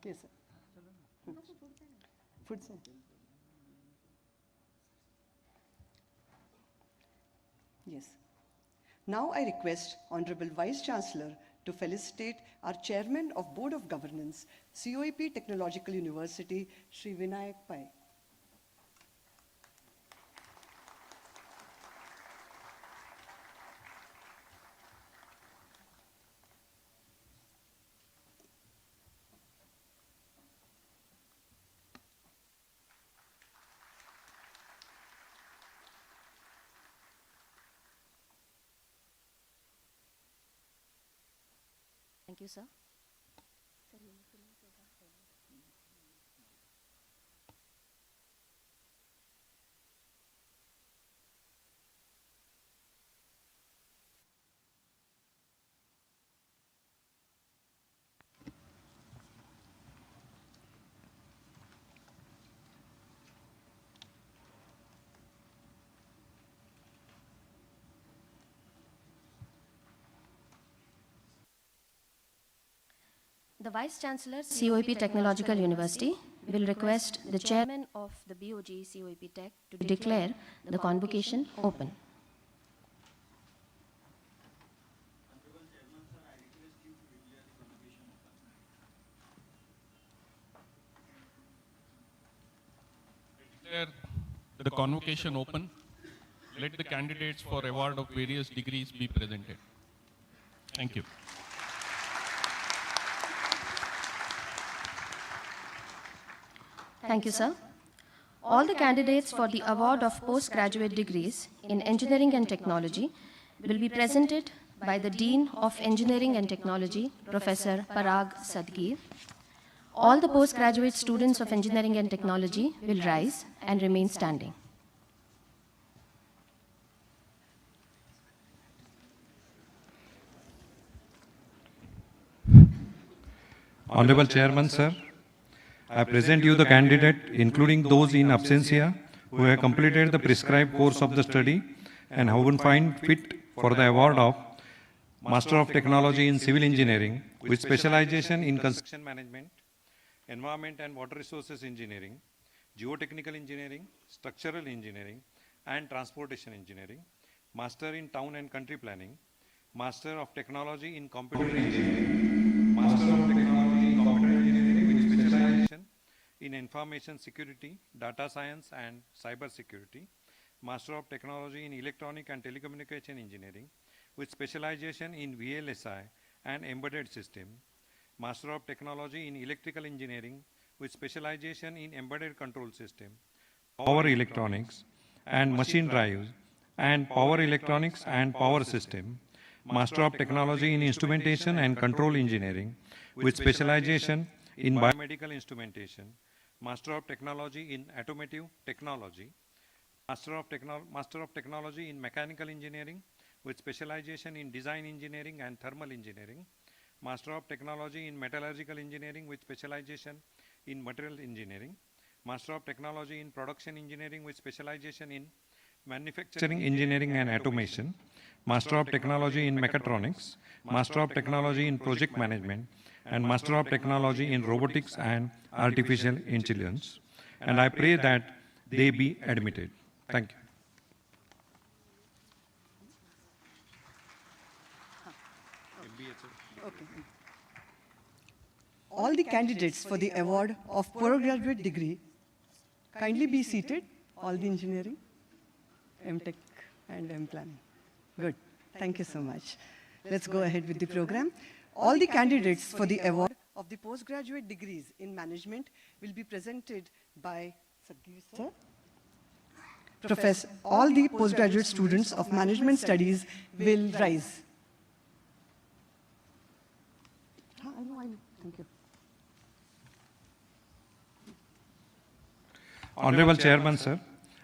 Yes, sir. Food, sir. Yes. Now I request Honorable Vice Chancellor to felicitate our Chairman of Board of Governance, COEP Technological University, Sri Vinayak Pai. Thank you, sir. The Vice Chancellor, COEP Technological University, will request the Chairman of the BOG COEP Tech to declare the convocation open. Declare the convocation open. Let the candidates for award of various degrees be presented. Thank you. Thank you, sir. All the candidates for the award of postgraduate degrees in engineering and technology will be presented by the Dean of Engineering and Technology, Professor Parag Sadgir. All the postgraduate students of engineering and technology will rise and remain standing. Honorable Chairman, sir, I present you the candidate, including those in absentia, who have completed the prescribed course of the study and have been found fit for the award of Master of Technology in Civil Engineering with specialization in construction management, environment and water resources engineering, geotechnical engineering, structural engineering, and transportation engineering, Master in Town and Country Planning, Master of Technology in Computer Engineering, Master of Technology in Computer Engineering with specialization in Information Security, Data Science and Cyber Security, Master of Technology in Electronic and Telecommunication Engineering with specialization in VLSI and Embedded System, Master of Technology in Electrical Engineering with specialization in Embedded Control System, Power Electronics and Machine Drives and Power Electronics and Power System, Master of Technology in Instrumentation and Control Engineering with specialization in Biomedical Instrumentation, Master of Technology in Automotive Technology, Master of Technology in Mechanical Engineering with specialization in Design Engineering and Thermal Engineering, Master of Technology in Metallurgical Engineering with specialization in Material Engineering, Master of Technology in Production Engineering with specialization in Manufacturing Engineering and Automation, Master of Technology in Mechatronics, Master of Technology in Project Management, and Master of Technology in Robotics and Artificial Intelligence. And I pray that they be admitted. Thank you. Okay. All the candidates for the award of postgraduate degree, kindly be seated, all the engineering, M.Tech and M.Planning. Good. Thank you so much. Let's go ahead with the program. All the candidates for the award of the postgraduate degrees in management will be presented by Sadgir sir. Professor, all the postgraduate students of management studies will rise. I know. Thank you. Honorable Chairman, sir,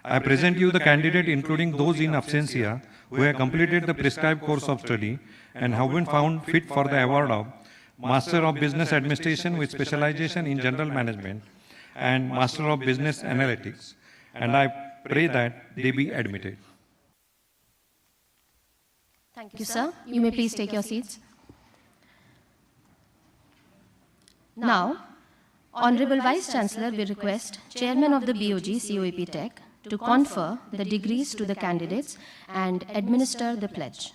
I present you the candidate, including those in absentia, who have completed the prescribed course of study and have been found fit for the award of Master of Business Administration with specialization in General Management and Master of Business Analytics. And I pray that they be admitted. Thank you, sir. You may please take your seats. Now, Honorable Vice Chancellor, we request Chairman of the BOG COEP Tech to confer the degrees to the candidates and administer the pledge.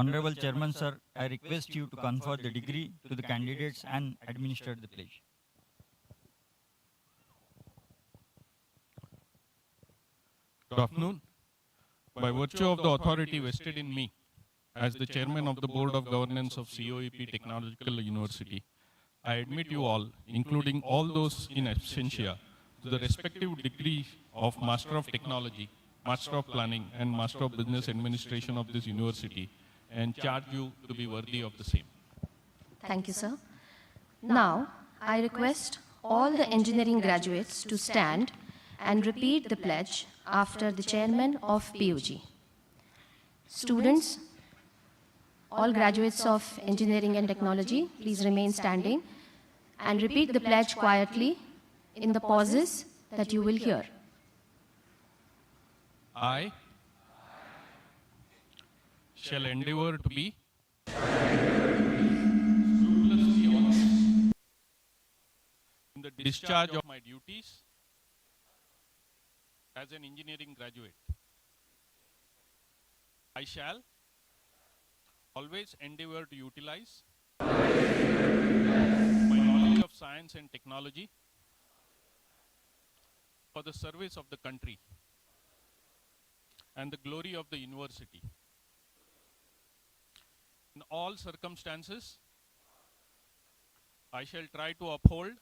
Honorable Chairman, sir, I request you to confer the degree to the candidates and administer the pledge. Good afternoon. By virtue of the authority vested in me as the Chairman of the Board of Governance of COEP Technological University, I admit you all, including all those in absentia, to the respective degrees of Master of Technology, Master of Planning, and Master of Business Administration of this university, and charge you to be worthy of the same. Thank you, sir. Now, I request all the engineering graduates to stand and repeat the pledge after the chairman of PUG. Students, all graduates of engineering and technology, please remain standing and repeat the pledge quietly in the pauses that you will hear. I shall endeavor to be scrupulously honest in the discharge of my duties as an engineering graduate. I shall always endeavor to utilize my knowledge of science and technology for the service of the country and the glory of the university. In all circumstances, I shall try to uphold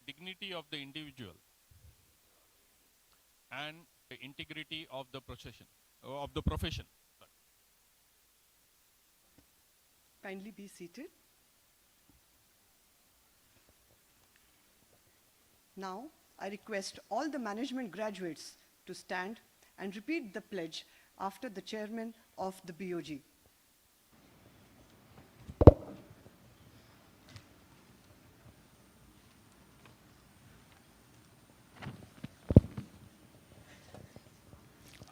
dignity of the individual and the integrity of the profession. Kindly be seated. Now, I request all the management graduates to stand and repeat the pledge after the chairman of the BOG.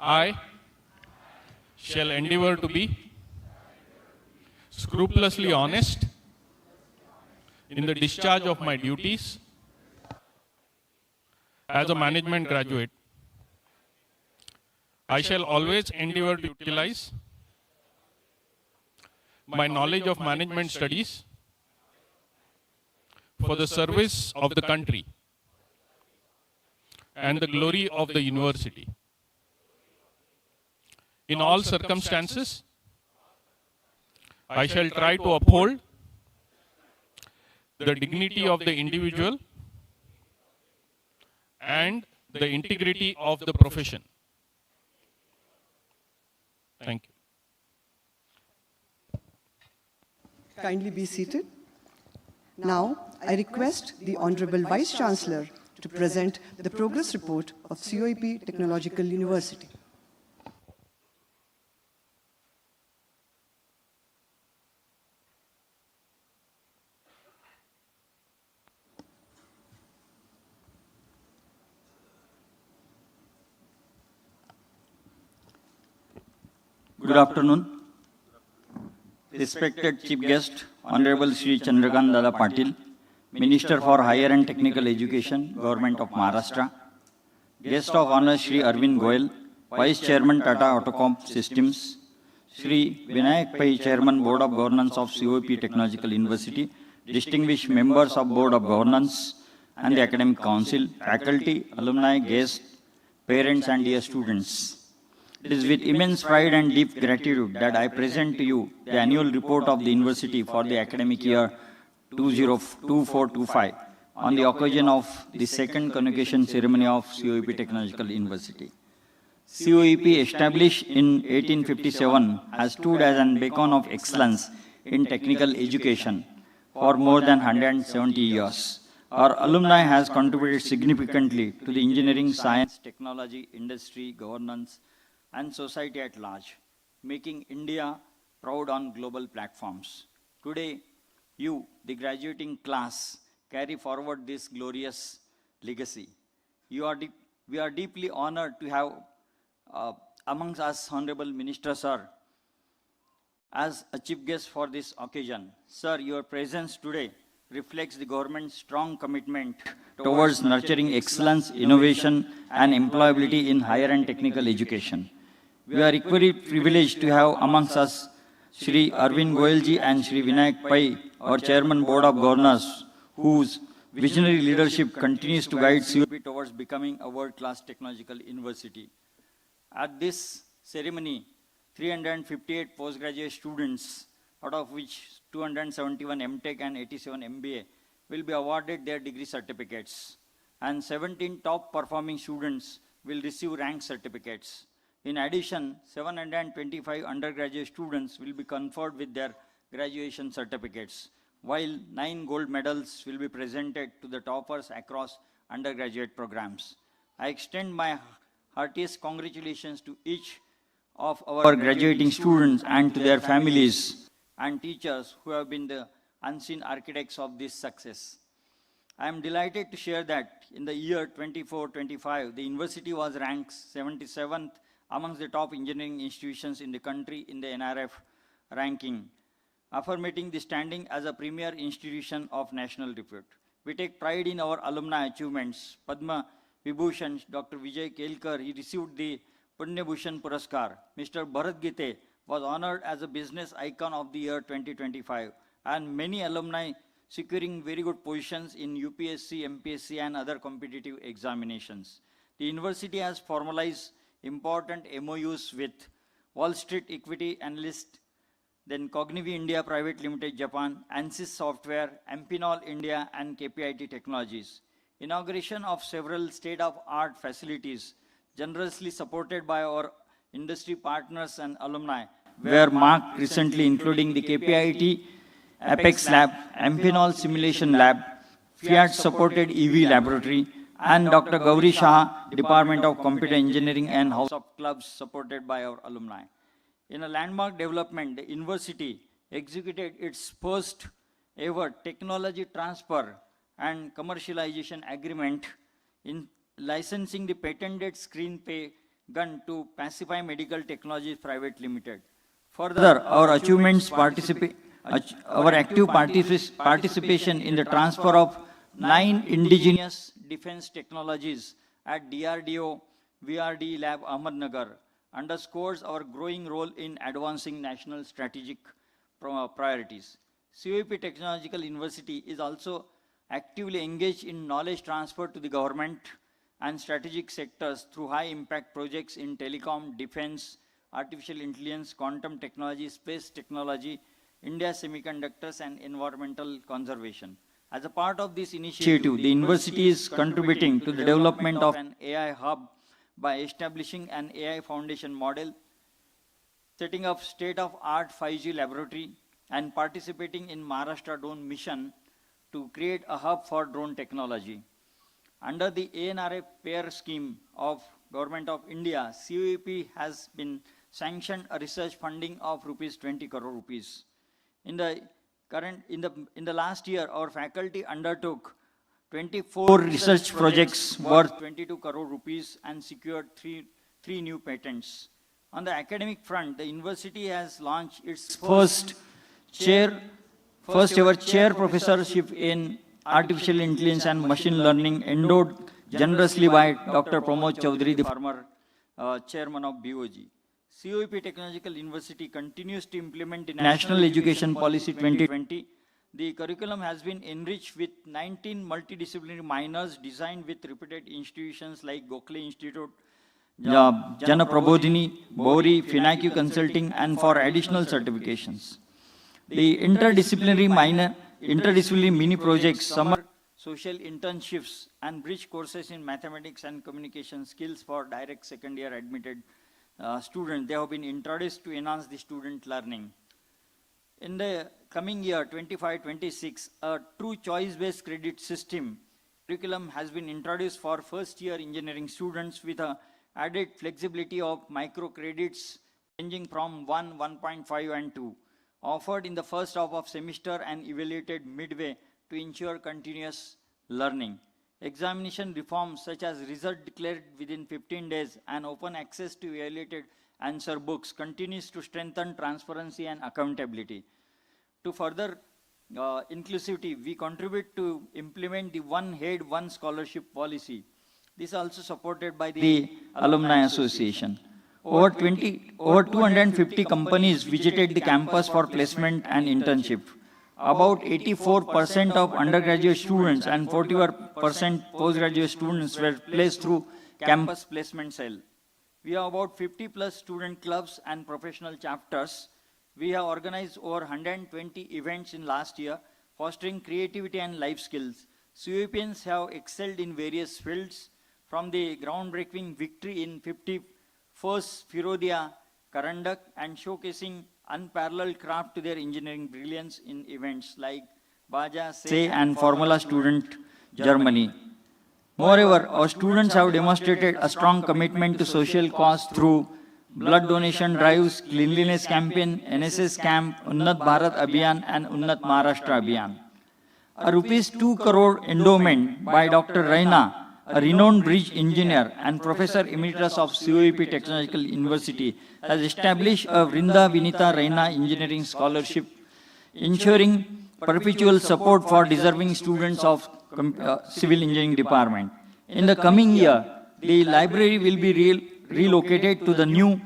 I shall endeavor to be scrupulously honest in the discharge of my duties as a management graduate. I shall always endeavor to utilize my knowledge of management studies for the service of the country and the glory of the university. In all circumstances, I shall try to uphold the dignity of the individual and the integrity of the profession. Thank you. Kindly be seated. Now, I request the Honorable Vice Chancellor to present the progress report of COEP Technological University. Good afternoon. Respected Chief Guest, Honorable Shri Chandrakant Dada Patil, Minister for Higher and Technical Education, Government of Maharashtra. Guest of Honor Shri Arvind Goyal, Vice Chairman Tata Autocomp Systems. Shri Vinayak Pai, Chairman Board of Governance of COEP Technological University. Distinguished members of Board of Governance and the Academic Council, faculty, alumni, guests, parents and dear students. It is with immense pride and deep gratitude that I present to you the annual report of the university for the academic year 2024-25 on the occasion of the second convocation ceremony of COEP Technological University. COEP, established in 1857, has stood as an beacon of excellence in technical education for more than 170 years. Our alumni has contributed significantly to the engineering, science, technology, industry, governance, and society at large, making India proud on global platforms. Today, you, the graduating class, carry forward this glorious legacy. We are deeply honored to have amongst us Honorable Minister Sir as a chief guest for this occasion. Sir, your presence today reflects the government's strong commitment towards nurturing excellence, innovation, and employability in higher and technical education. We are equally privileged to have amongst us Shri Arvind Goyalji and Shri Vinayak Pai, our Chairman Board of Governors, whose visionary leadership continues to guide COEP towards becoming a world-class technological university. At this ceremony, 358 postgraduate students, out of which 271 MTech and 87 MBA, will be awarded their degree certificates, and 17 top performing students will receive rank certificates. In addition, 725 undergraduate students will be conferred with their graduation certificates, while 9 gold medals will be presented to the toppers across undergraduate programs. I extend my heartiest congratulations to each of our graduating students and to their families and teachers who have been the unseen architects of this success. I am delighted to share that in the year 24-25, the university was ranked 77th amongst the top engineering institutions in the country in the NRF ranking, affirming the standing as a premier institution of national repute. We take pride in our alumni achievements. Padma Vibhushan, Dr. Vijay Kelkar, he received the Punya Bhushan Puraskar. Mr. Bharat Gite was honored as a business icon of the year 2025, and many alumni securing very good positions in UPSC, MPSC, and other competitive examinations. The university has formalized important MOUs with Wall Street Equity Analyst, then Cognitive India Private Limited Japan, ANSYS Software, Amphenol India, and KPIT Technologies. Inauguration of several state-of-art facilities, generously supported by our industry partners and alumni, were marked recently, including the KPIT Apex Lab, Amphenol Simulation Lab, Fiat-supported EV Laboratory, and Dr. Gauri Shah, Department of Computer Engineering and House of Clubs, supported by our alumni. In a landmark development, the university executed its first ever technology transfer and commercialization agreement in licensing the patented screen pay gun to Pacify Medical Technologies Private Limited. Further, our achievements our active participation in the transfer of 9 indigenous defense technologies at DRDO VRD Lab Ahmednagar underscores our growing role in advancing national strategic priorities. COEP Technological University is also actively engaged in knowledge transfer to the government and strategic sectors through high-impact projects in telecom, defense, artificial intelligence, quantum technology, space technology, India semiconductors, and environmental conservation. As a part of this initiative, the university is contributing to the development of an AI hub by establishing an AI foundation model, setting up state-of-art 5G laboratory, and participating in Maharashtra Drone Mission to create a hub for drone technology. Under the ANRF PAIR scheme of Government of India, COEP has been sanctioned a research funding of ₹20 crore. In the last year, our faculty undertook 24 research projects worth ₹22 crore and secured three new patents. On the academic front, the university has launched its first ever chair professorship in artificial intelligence and machine learning, endowed generously by Dr. Pramod Chaudhary, the former chairman of BOG. COEP Technological University continues to implement the National Education Policy 2020. The curriculum has been enriched with 19 multidisciplinary minors designed with reputed institutions like Gokhale Institute, Jana Prabodhini, Bohri, Finacu Consulting, and for additional certifications. The interdisciplinary mini projects, summer social internships, and bridge courses in mathematics and communication skills for direct second year admitted students, they have been introduced to enhance the student learning. In the coming year, 25-26, a true choice-based credit system curriculum has been introduced for first-year engineering students with a added flexibility of micro credits ranging from 1, 1.5 and 2, offered in the first half of semester and evaluated midway to ensure continuous learning. Examination reforms such as result declared within 15 days and open access to evaluated answer books continues to strengthen transparency and accountability. To further inclusivity, we contribute to implement the One Head, One Scholarship policy. This is also supported by the Alumni Association. Over 250 companies visited the campus for placement and internship. About 84% of undergraduate students and 41% postgraduate students were placed through campus placement cell. We have about 50 plus student clubs and professional chapters. We have organized over 120 events in last year, fostering creativity and life skills. COEPians have excelled in various fields, from the groundbreaking victory in 51st Firodia Karandak and showcasing unparalleled craft to their engineering brilliance in events like Baja, Say and Formula Student Germany. Moreover, our students have demonstrated a strong commitment to social cause through blood donation drives, cleanliness campaign, NSS camp, Unnat Bharat Abhiyan and Unnat Maharashtra Abhiyan. A ₹2 crore endowment by Dr. Raina, a renowned bridge engineer and professor emeritus of COEP Technological University, has established a Vrinda Vinita Raina Engineering Scholarship, ensuring perpetual support for deserving students of Civil Engineering Department. In the coming year, the library will be relocated to the new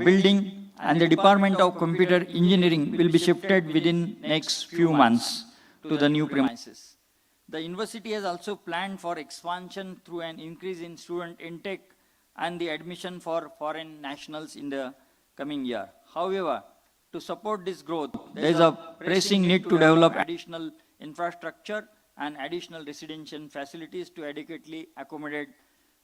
building and the Department of Computer Engineering will be shifted within next few months to the new premises. The university has also planned for expansion through an increase in student intake and the admission for foreign nationals in the coming year. However, to support this growth, there is a pressing need to develop additional infrastructure and additional residential facilities to adequately accommodate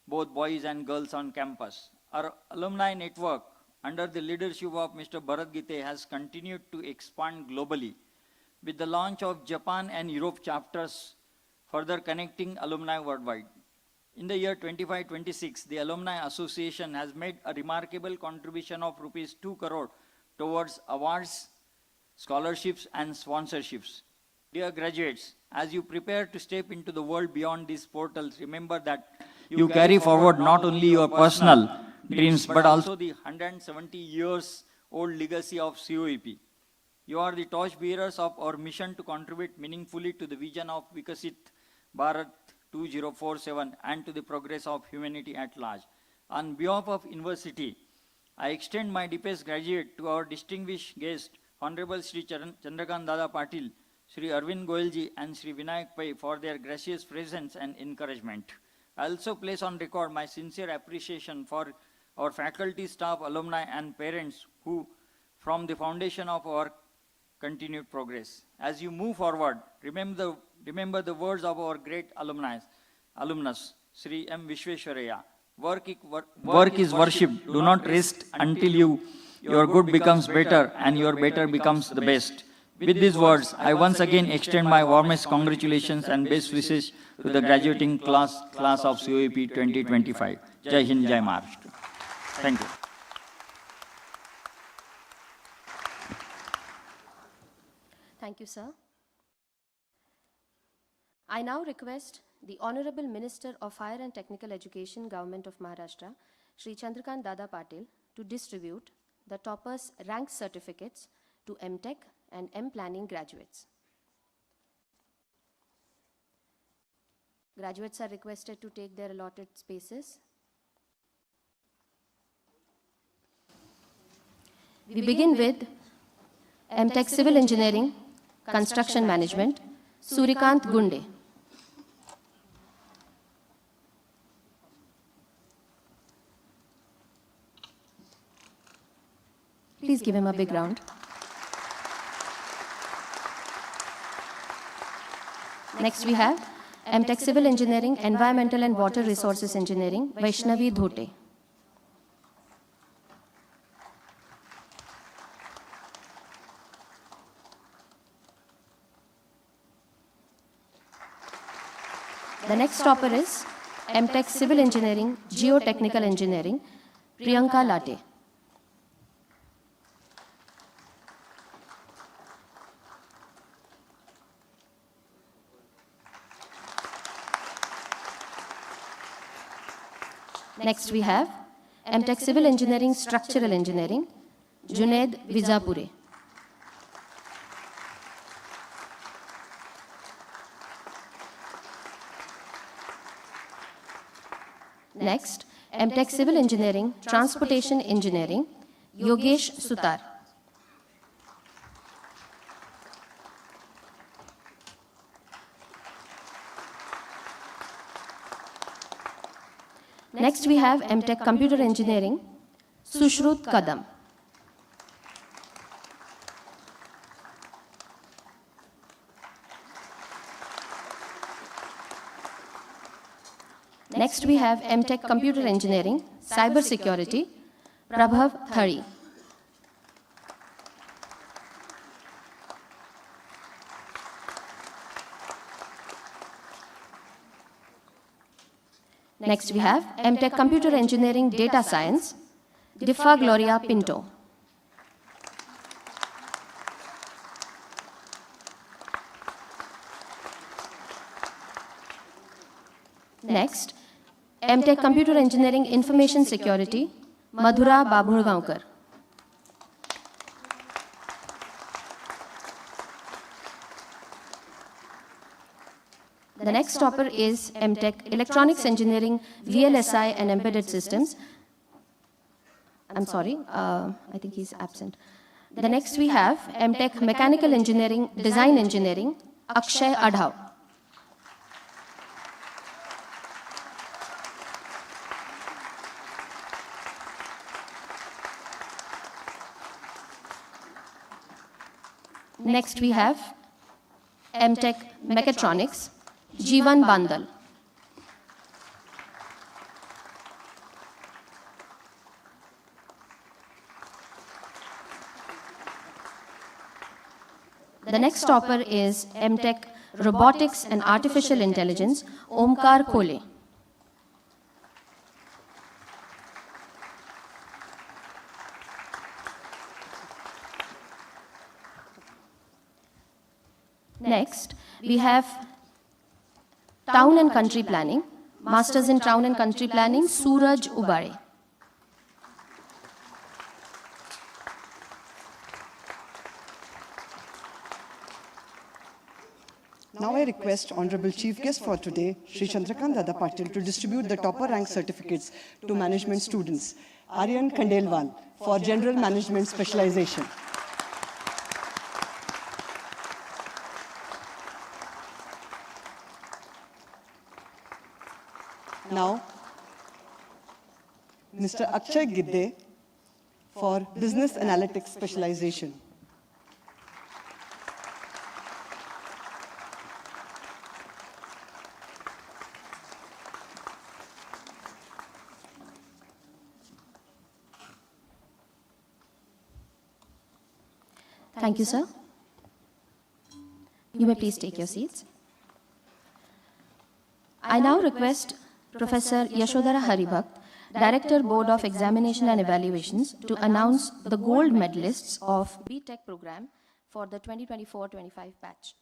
both boys and girls on campus. Our alumni network, under the leadership of Mr. Bharat Gite, has continued to expand globally, with the launch of Japan and Europe chapters further connecting alumni worldwide. In the year 25-26, the Alumni Association has made a remarkable contribution of ₹2 crore towards awards, scholarships, and sponsorships. Dear graduates, as you prepare to step into the world beyond these portals, remember that you carry forward not only your personal dreams, but also the 170 years old legacy of COEP. You are the torch bearers of our mission to contribute meaningfully to the vision of Vikasit Bharat 2047 and to the progress of humanity at large. On behalf of university, I extend my deepest gratitude to our distinguished guest, Honorable Sri Chandrakant Dada Patil, Sri Arvind Goyalji and Sri Vinayak Pai for their gracious presence and encouragement. I also place on record my sincere appreciation for our faculty, staff, alumni and parents who, from the foundation of our continued progress. As you move forward, remember the words of our great alumnus, Sri M. Vishweshwaraya. Work is worship. Do not rest until your good becomes better and your better becomes the best. With these words, I once again extend my warmest congratulations and best wishes to the graduating class of COEP 2025. Jai Hind, Jai Maharashtra. Thank you. Thank you, sir. I now request the Honorable Minister of Higher and Technical Education, Government of Maharashtra, Shri Chandrakant Dada Patil, to distribute the toppers' rank certificates to MTech and M-Planning graduates. Graduates are requested to take their allotted spaces. We begin with MTech Civil Engineering, Construction Management, Surikant Gunde. Please give him a big round. Next we have MTech Civil Engineering, Environmental and Water Resources Engineering, Vaishnavi Dhote. The next topper is MTech Civil Engineering, Geotechnical Engineering, Priyanka Late. Next we have MTech Civil Engineering Structural Engineering, Junaid Vizapure. Next, MTech Civil Engineering Transportation Engineering, Yogesh Sutar. Next we have MTech Computer Engineering, Sushrut Kadam. Next we have MTech Computer Engineering, Cyber Security, Prabhav Thari. Next we have MTech Computer Engineering Data Science, Diffa Gloria Pinto. Next, MTech Computer Engineering Information Security, Madhura Babulgaonkar. The next topper is MTech Electronics Engineering, VLSI and Embedded Systems. I'm sorry, I think he's absent. The next we have MTech Mechanical Engineering, Design Engineering, Akshay Adhav. Next we have MTech Mechatronics, Jeevan Bandal. The next topper is MTech Robotics and Artificial Intelligence, Omkar Kole. Next, we have Town and Country Planning, Masters in Town and Country Planning, Suraj Ubare. Now I request Honorable Chief Guest for today, Shri Chandrakant Dada Patil, to distribute the topper rank certificates to management students. Aryan Khandelwal for General Management Specialization. Now, Mr. Akshay Gidde for Business Analytics Specialization. Thank you, sir. You may please take your seats. I now request Professor Yashodhara Haribhakt, Director, Board of Examination and Evaluations, to announce the gold medalists of B.Tech program for the 2024-25 batch.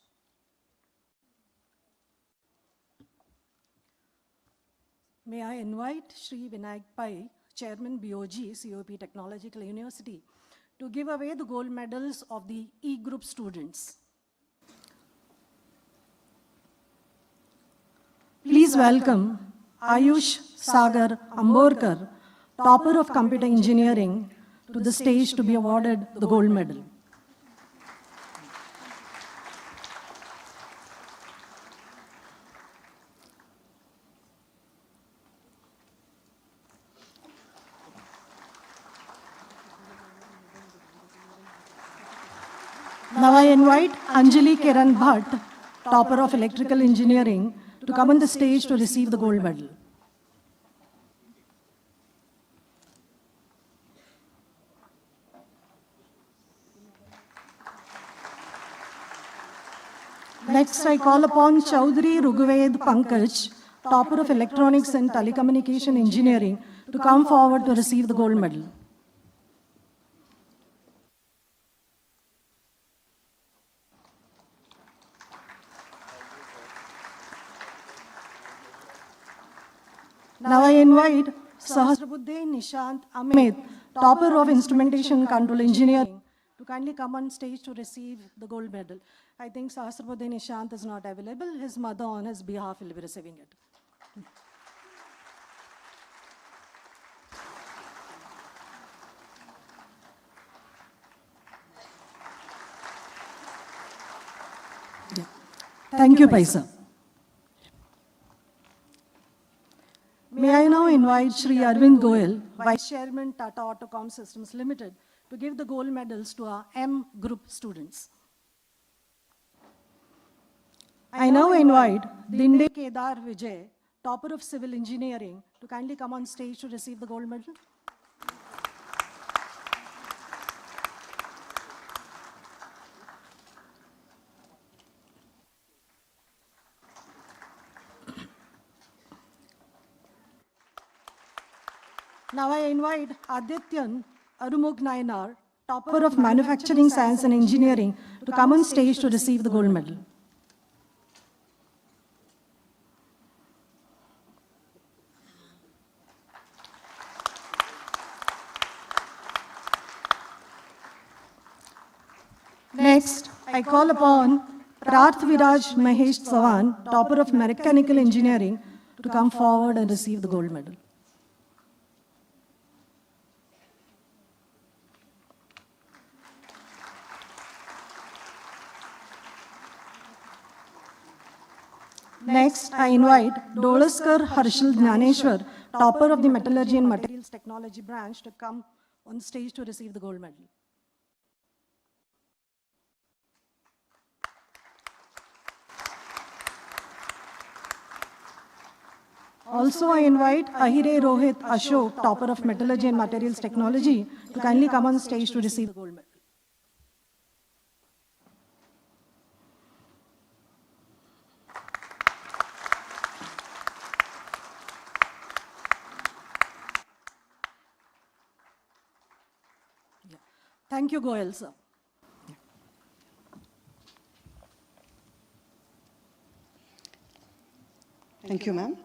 May I invite Shri Vinayak Pai, Chairman BOG, COEP Technological University, to give away the gold medals of the E group students. Please welcome Ayush Sagar Amborkar, topper of computer engineering, to the stage to be awarded the gold medal. Now I invite Anjali Kiran Bhatt, topper of electrical engineering, to come on the stage to receive the gold medal. Next, I call upon Chaudhary Rugved Pankaj, topper of electronics and telecommunication engineering, to come forward to receive the gold medal. Now I invite Sahasrabuddin Nishant Amit, topper of Instrumentation Control Engineering, to kindly come on stage to receive the gold medal. I think Sahasrabuddin Nishant is not available. His mother on his behalf will be receiving it. Yeah. Thank you, Paisa. May I now invite Shri Arvind Goyal, Vice Chairman, Tata Autocom Systems Limited, to give the gold medals to our M Group students. I now invite Dinde Kedar Vijay, topper of Civil Engineering, to kindly come on stage to receive the gold medal. Now I invite Adityan Arumugh Nayanar, topper of Manufacturing Science and Engineering, to come on stage to receive the gold medal. Next, I call upon Parth Viraj Mahesh Sawan, topper of Mechanical Engineering, to come forward and receive the gold medal. Next, I invite Dolaskar Harshal Jnaneshwar, topper of the Metallurgy and Materials Technology branch, to come on stage to receive the gold medal. Also, I invite Ahire Rohit Ashok, topper of Metallurgy and Materials Technology, to kindly come on stage to receive the gold medal. Thank you, Goyal, sir. Thank you, ma'am.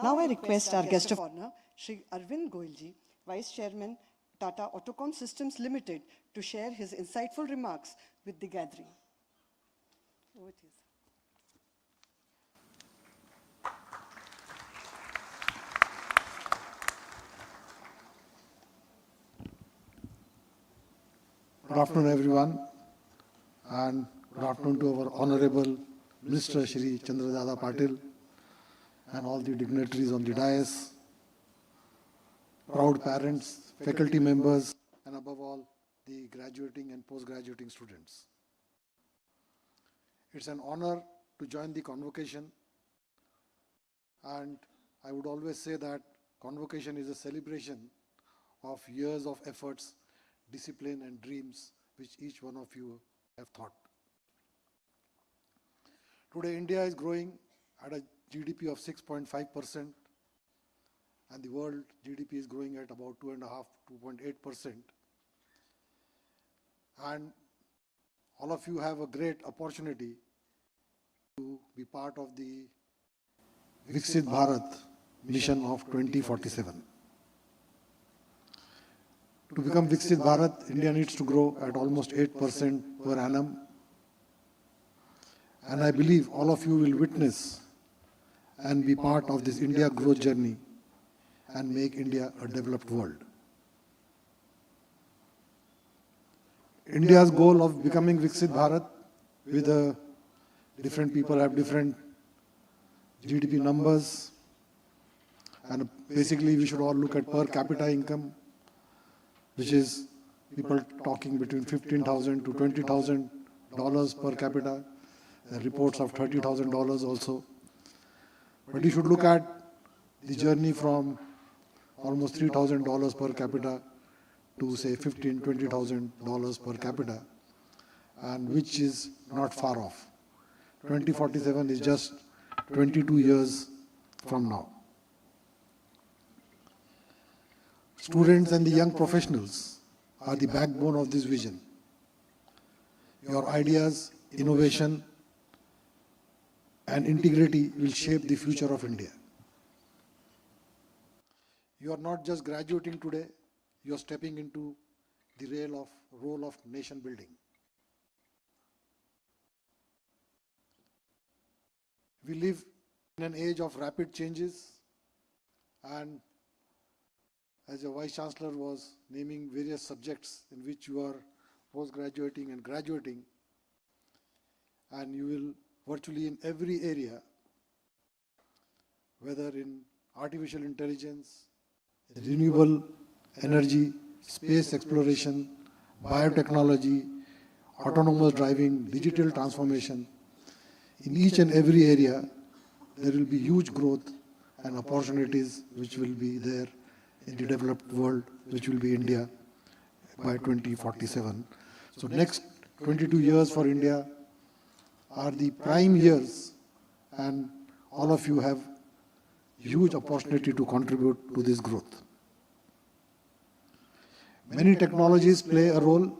Now I request our guest of honor, Shri Arvind Goyalji, Vice Chairman, Tata Autocom Systems Limited, to share his insightful remarks with the gathering. Over to you, sir. Good afternoon, everyone, and good afternoon to our Honorable Minister Shri Chandradada Patil and all the dignitaries on the dais, proud parents, faculty members, and above all, the graduating and post-graduating students. It's an honor to join the convocation, and I would always say that convocation is a celebration of years of efforts, discipline and dreams which each one of you have thought. Today, India is growing at a GDP of 6.5%, and the world GDP is growing at about 2.5%, 2.8%. And all of you have a great opportunity to be part of the Viksit Bharat mission of 2047. To become Viksit Bharat, India needs to grow at almost 8% per annum. And I believe all of you will witness and be part of this India growth journey and make India a developed world. India's goal of becoming Viksit Bharat, with different people have different GDP numbers, and basically we should all look at per capita income, which is people talking between $15,000 to $20,000 per capita. There are reports of $30,000 also. But you should look at the journey from almost $3,000 per capita to say $15,000, $20,000 per capita, and which is not far off. 2047 is just 22 years from now. Students and the young professionals are the backbone of this vision. Your ideas, innovation, and integrity will shape the future of India. You are not just graduating today, you are stepping into the role of nation building. We live in an age of rapid changes, and as your Vice Chancellor was naming various subjects in which you are post-graduating and graduating, and you will virtually in every area, whether in artificial intelligence, renewable energy, space exploration, biotechnology, autonomous driving, digital transformation, in each and every area, there will be huge growth and opportunities which will be there in the developed world, which will be India by 2047. So next 22 years for India are the prime years, and all of you have huge opportunity to contribute to this growth. Many technologies play a role,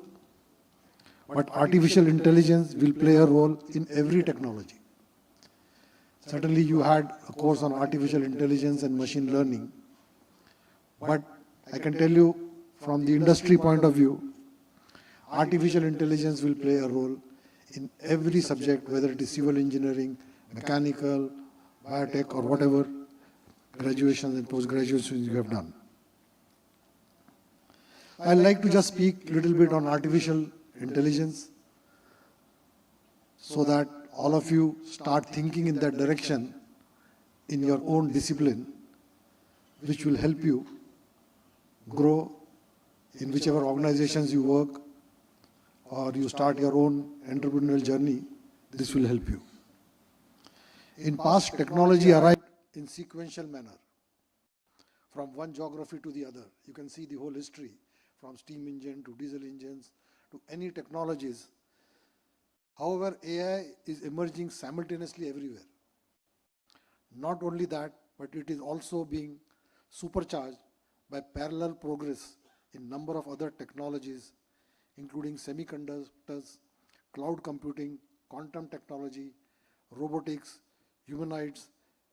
but artificial intelligence will play a role in every technology. Certainly you had a course on artificial intelligence and machine learning, but I can tell you from the industry point of view, artificial intelligence will play a role in every subject, whether it is civil engineering, mechanical, biotech, or whatever graduations and post-graduations you have done. I'd like to just speak a little bit on artificial intelligence so that all of you start thinking in that direction in your own discipline, which will help you grow in whichever organizations you work or you start your own entrepreneurial journey. This will help you. In past, technology arrived in sequential manner from one geography to the other. You can see the whole history from steam engine to diesel engines to any technologies. However, AI is emerging simultaneously everywhere. Not only that, but it is also being supercharged by parallel progress in number of other technologies, including semiconductors, cloud computing, quantum technology, robotics, humanoids,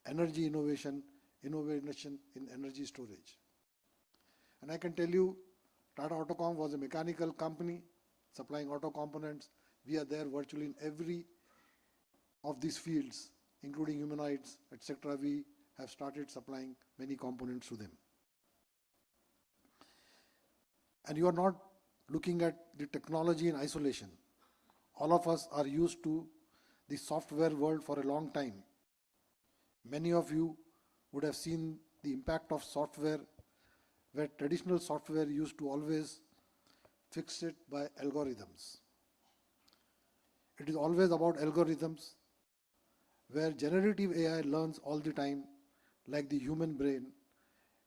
energy innovation in energy storage. And I can tell you, Tata Autocom was a mechanical company supplying auto components. We are there virtually in every of these fields, including humanoids, etc. We have started supplying many components to them. And you are not looking at the technology in isolation. All of us are used to the software world for a long time. Many of you would have seen the impact of software, where traditional software used to always fix it by algorithms. It is always about algorithms, where generative AI learns all the time, like the human brain.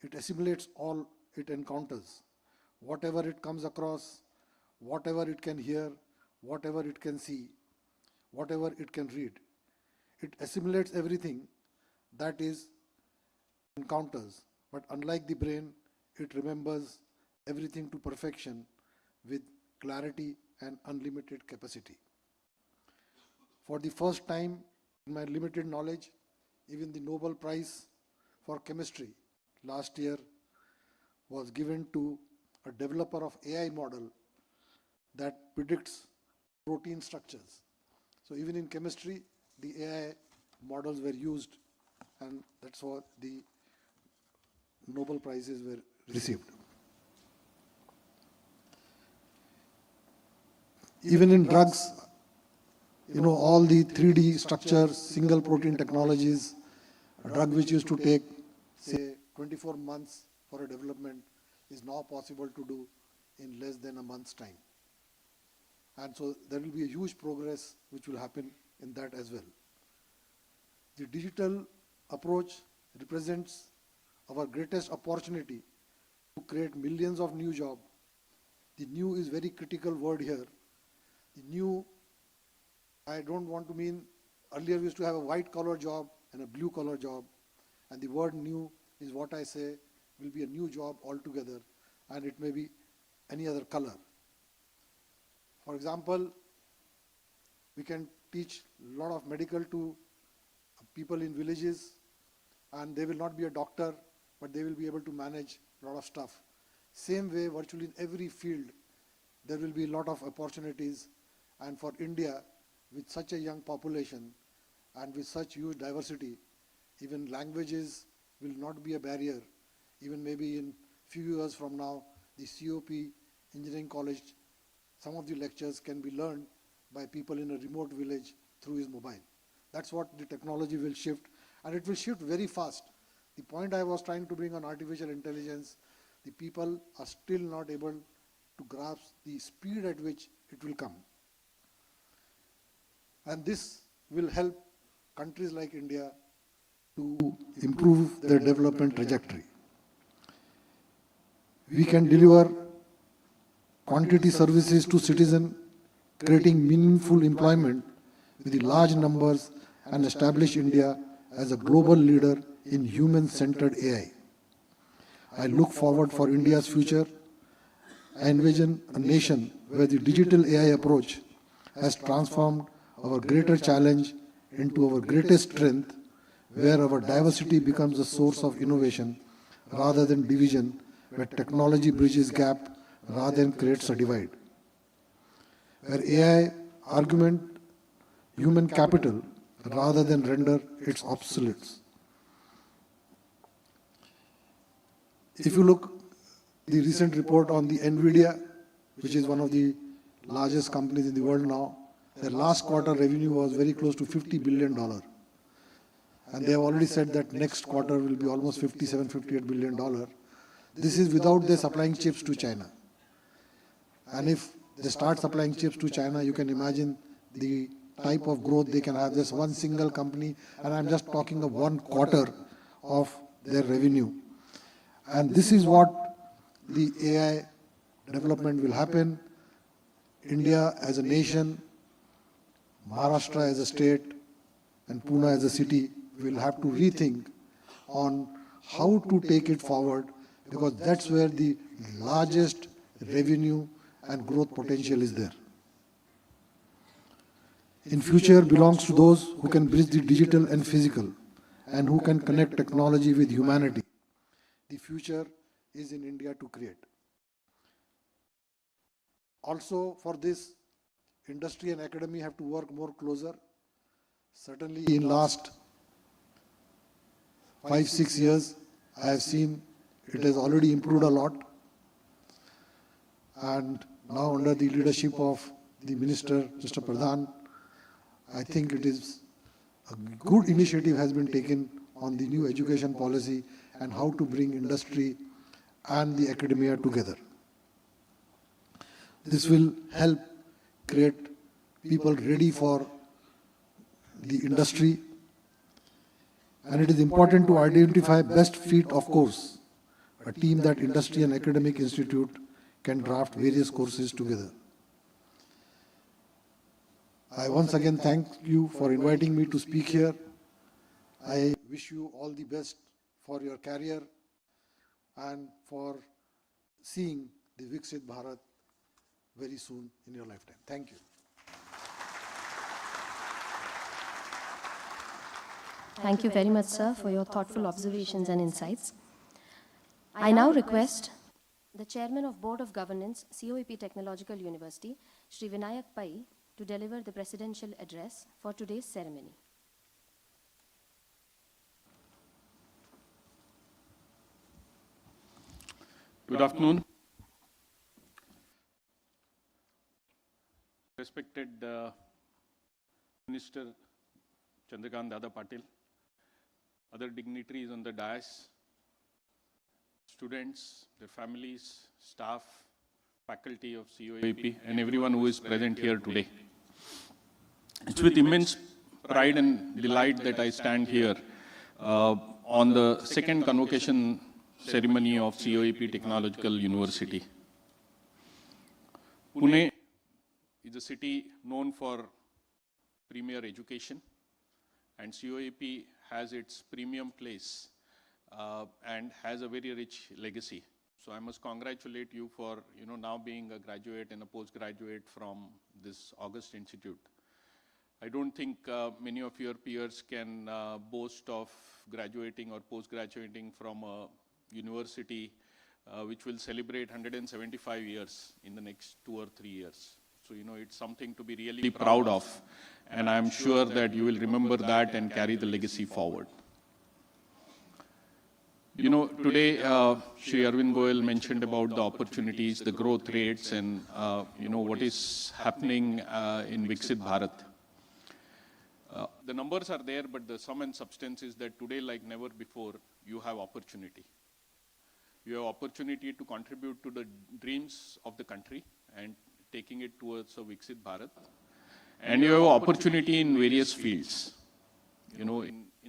It assimilates all it encounters. Whatever it comes across, whatever it can hear, whatever it can see, whatever it can read. It assimilates everything that is encounters, but unlike the brain, it remembers everything to perfection with clarity and unlimited capacity. For the first time in my limited knowledge, even the Nobel Prize for Chemistry last year was given to a developer of AI model that predicts protein structures. So even in chemistry, the AI models were used, and that's what the Nobel Prizes were received. Even in drugs, all the 3D structures, single protein technologies, a drug which used to take, say, 24 months for a development is now possible to do in less than a month's time. And so there will be a huge progress which will happen in that as well. The digital approach represents our greatest opportunity to create millions of new jobs. The new is very critical word here. The new, I don't want to mean, earlier we used to have a white collar job and a blue collar job, and the word new is what I say will be a new job altogether, and it may be any other color. For example, we can teach a lot of medical to people in villages, and they will not be a doctor, but they will be able to manage a lot of stuff. Same way, virtually in every field, there will be a lot of opportunities. And for India, with such a young population and with such huge diversity, even languages will not be a barrier. Even maybe in few years from now, the COP engineering college, some of the lectures can be learned by people in a remote village through his mobile. That's what the technology will shift, and it will shift very fast. The point I was trying to bring on artificial intelligence, the people are still not able to grasp the speed at which it will come. And this will help countries like India to improve their development trajectory. We can deliver quantity services to citizens, creating meaningful employment with the large numbers and establish India as a global leader in human-centered AI. I look forward for India's future. I envision a nation where the digital AI approach has transformed our greater challenge into our greatest strength, where our diversity becomes a source of innovation rather than division, where technology bridges gap rather than creates a divide, where AI augment human capital rather than render its obsolete. If you look the recent report on the NVIDIA, which is one of the largest companies in the world now, their last quarter revenue was very close to $50 billion. And they have already said that next quarter will be almost $57, $58 billion. This is without their supplying chips to China. And if they start supplying chips to China, you can imagine the type of growth they can have. Just one single company, and I'm just talking of 1/4 of their revenue. And this is what the AI development will happen. India as a nation, Maharashtra as a state, and Pune as a city will have to rethink on how to take it forward, because that's where the largest revenue and growth potential is there. In future belongs to those who can bridge the digital and physical, and who can connect technology with humanity. The future is in India to create. Also, for this, industry and academy have to work more closer. Certainly in last 5-6 years, I have seen it has already improved a lot. And now under the leadership of the Minister, Mr. Pradhan, I think it is a good initiative has been taken on the new education policy and how to bring industry and the academia together. This will help create people ready for the industry, and it is important to identify best fit of course, a team that industry and academic institute can draft various courses together. I once again thank you for inviting me to speak here. I wish you all the best for your career and for seeing the Viksit Bharat very soon in your lifetime. Thank you. Thank you very much, sir, for your thoughtful observations and insights. I now request the Chairman of Board of Governance, COEP Technological University, Shri Vinayak Pai, to deliver the presidential address for today's ceremony. Good afternoon. Respected Minister Chandrakant Dada Patil, other dignitaries on the dais, students, their families, staff, faculty of COEP, and everyone who is present here today. It's with immense pride and delight that I stand here on the second convocation ceremony of COEP Technological University. Pune is a city known for premier education, and COEP has its premium place and has a very rich legacy. So I must congratulate you for now being a graduate and a postgraduate from this August Institute. I don't think many of your peers can boast of graduating or post-graduating from a university which will celebrate 175 years in the next 2 or 3 years. So, it's something to be really proud of. And I'm sure that you will remember that and carry the legacy forward. Today, Shri Arvind Goyal mentioned about the opportunities, the growth rates, and, what is happening in Viksit Bharat. The numbers are there, but the sum and substance is that today, like never before, you have opportunity. You have opportunity to contribute to the dreams of the country and taking it towards a Viksit Bharat. And you have opportunity in various fields. In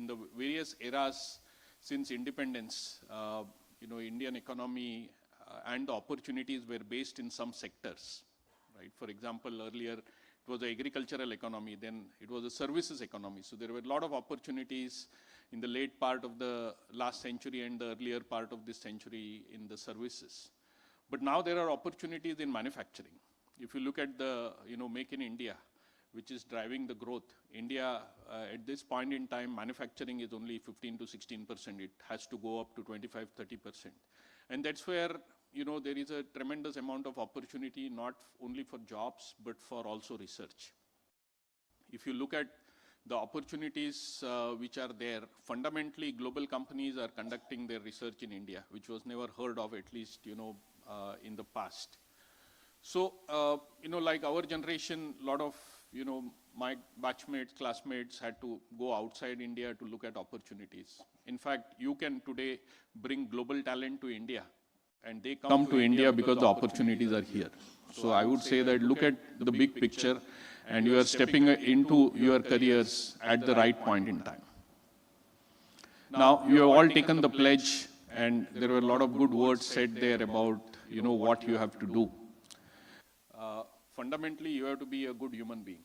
the various eras since independence, Indian economy and the opportunities were based in some sectors, right? For example, earlier it was the agricultural economy, then it was a services economy. So there were a lot of opportunities in the late part of the last century and the earlier part of this century in the services. But now there are opportunities in manufacturing. If you look at the, Make in India, which is driving the growth. India, at this point in time, manufacturing is only 15 to 16%. It has to go up to 25, 30%. And that's where, there is a tremendous amount of opportunity, not only for jobs, but for also research. If you look at the opportunities which are there, fundamentally, global companies are conducting their research in India, which was never heard of, at least, in the past. So, like our generation, a lot of, my batchmates, classmates had to go outside India to look at opportunities. In fact, you can today bring global talent to India, and they come to India because the opportunities are here. So I would say that look at the big picture, and you are stepping into your careers at the right point in time. Now, you have all taken the pledge, and there were a lot of good words said there about, what you have to do. Fundamentally, you have to be a good human being,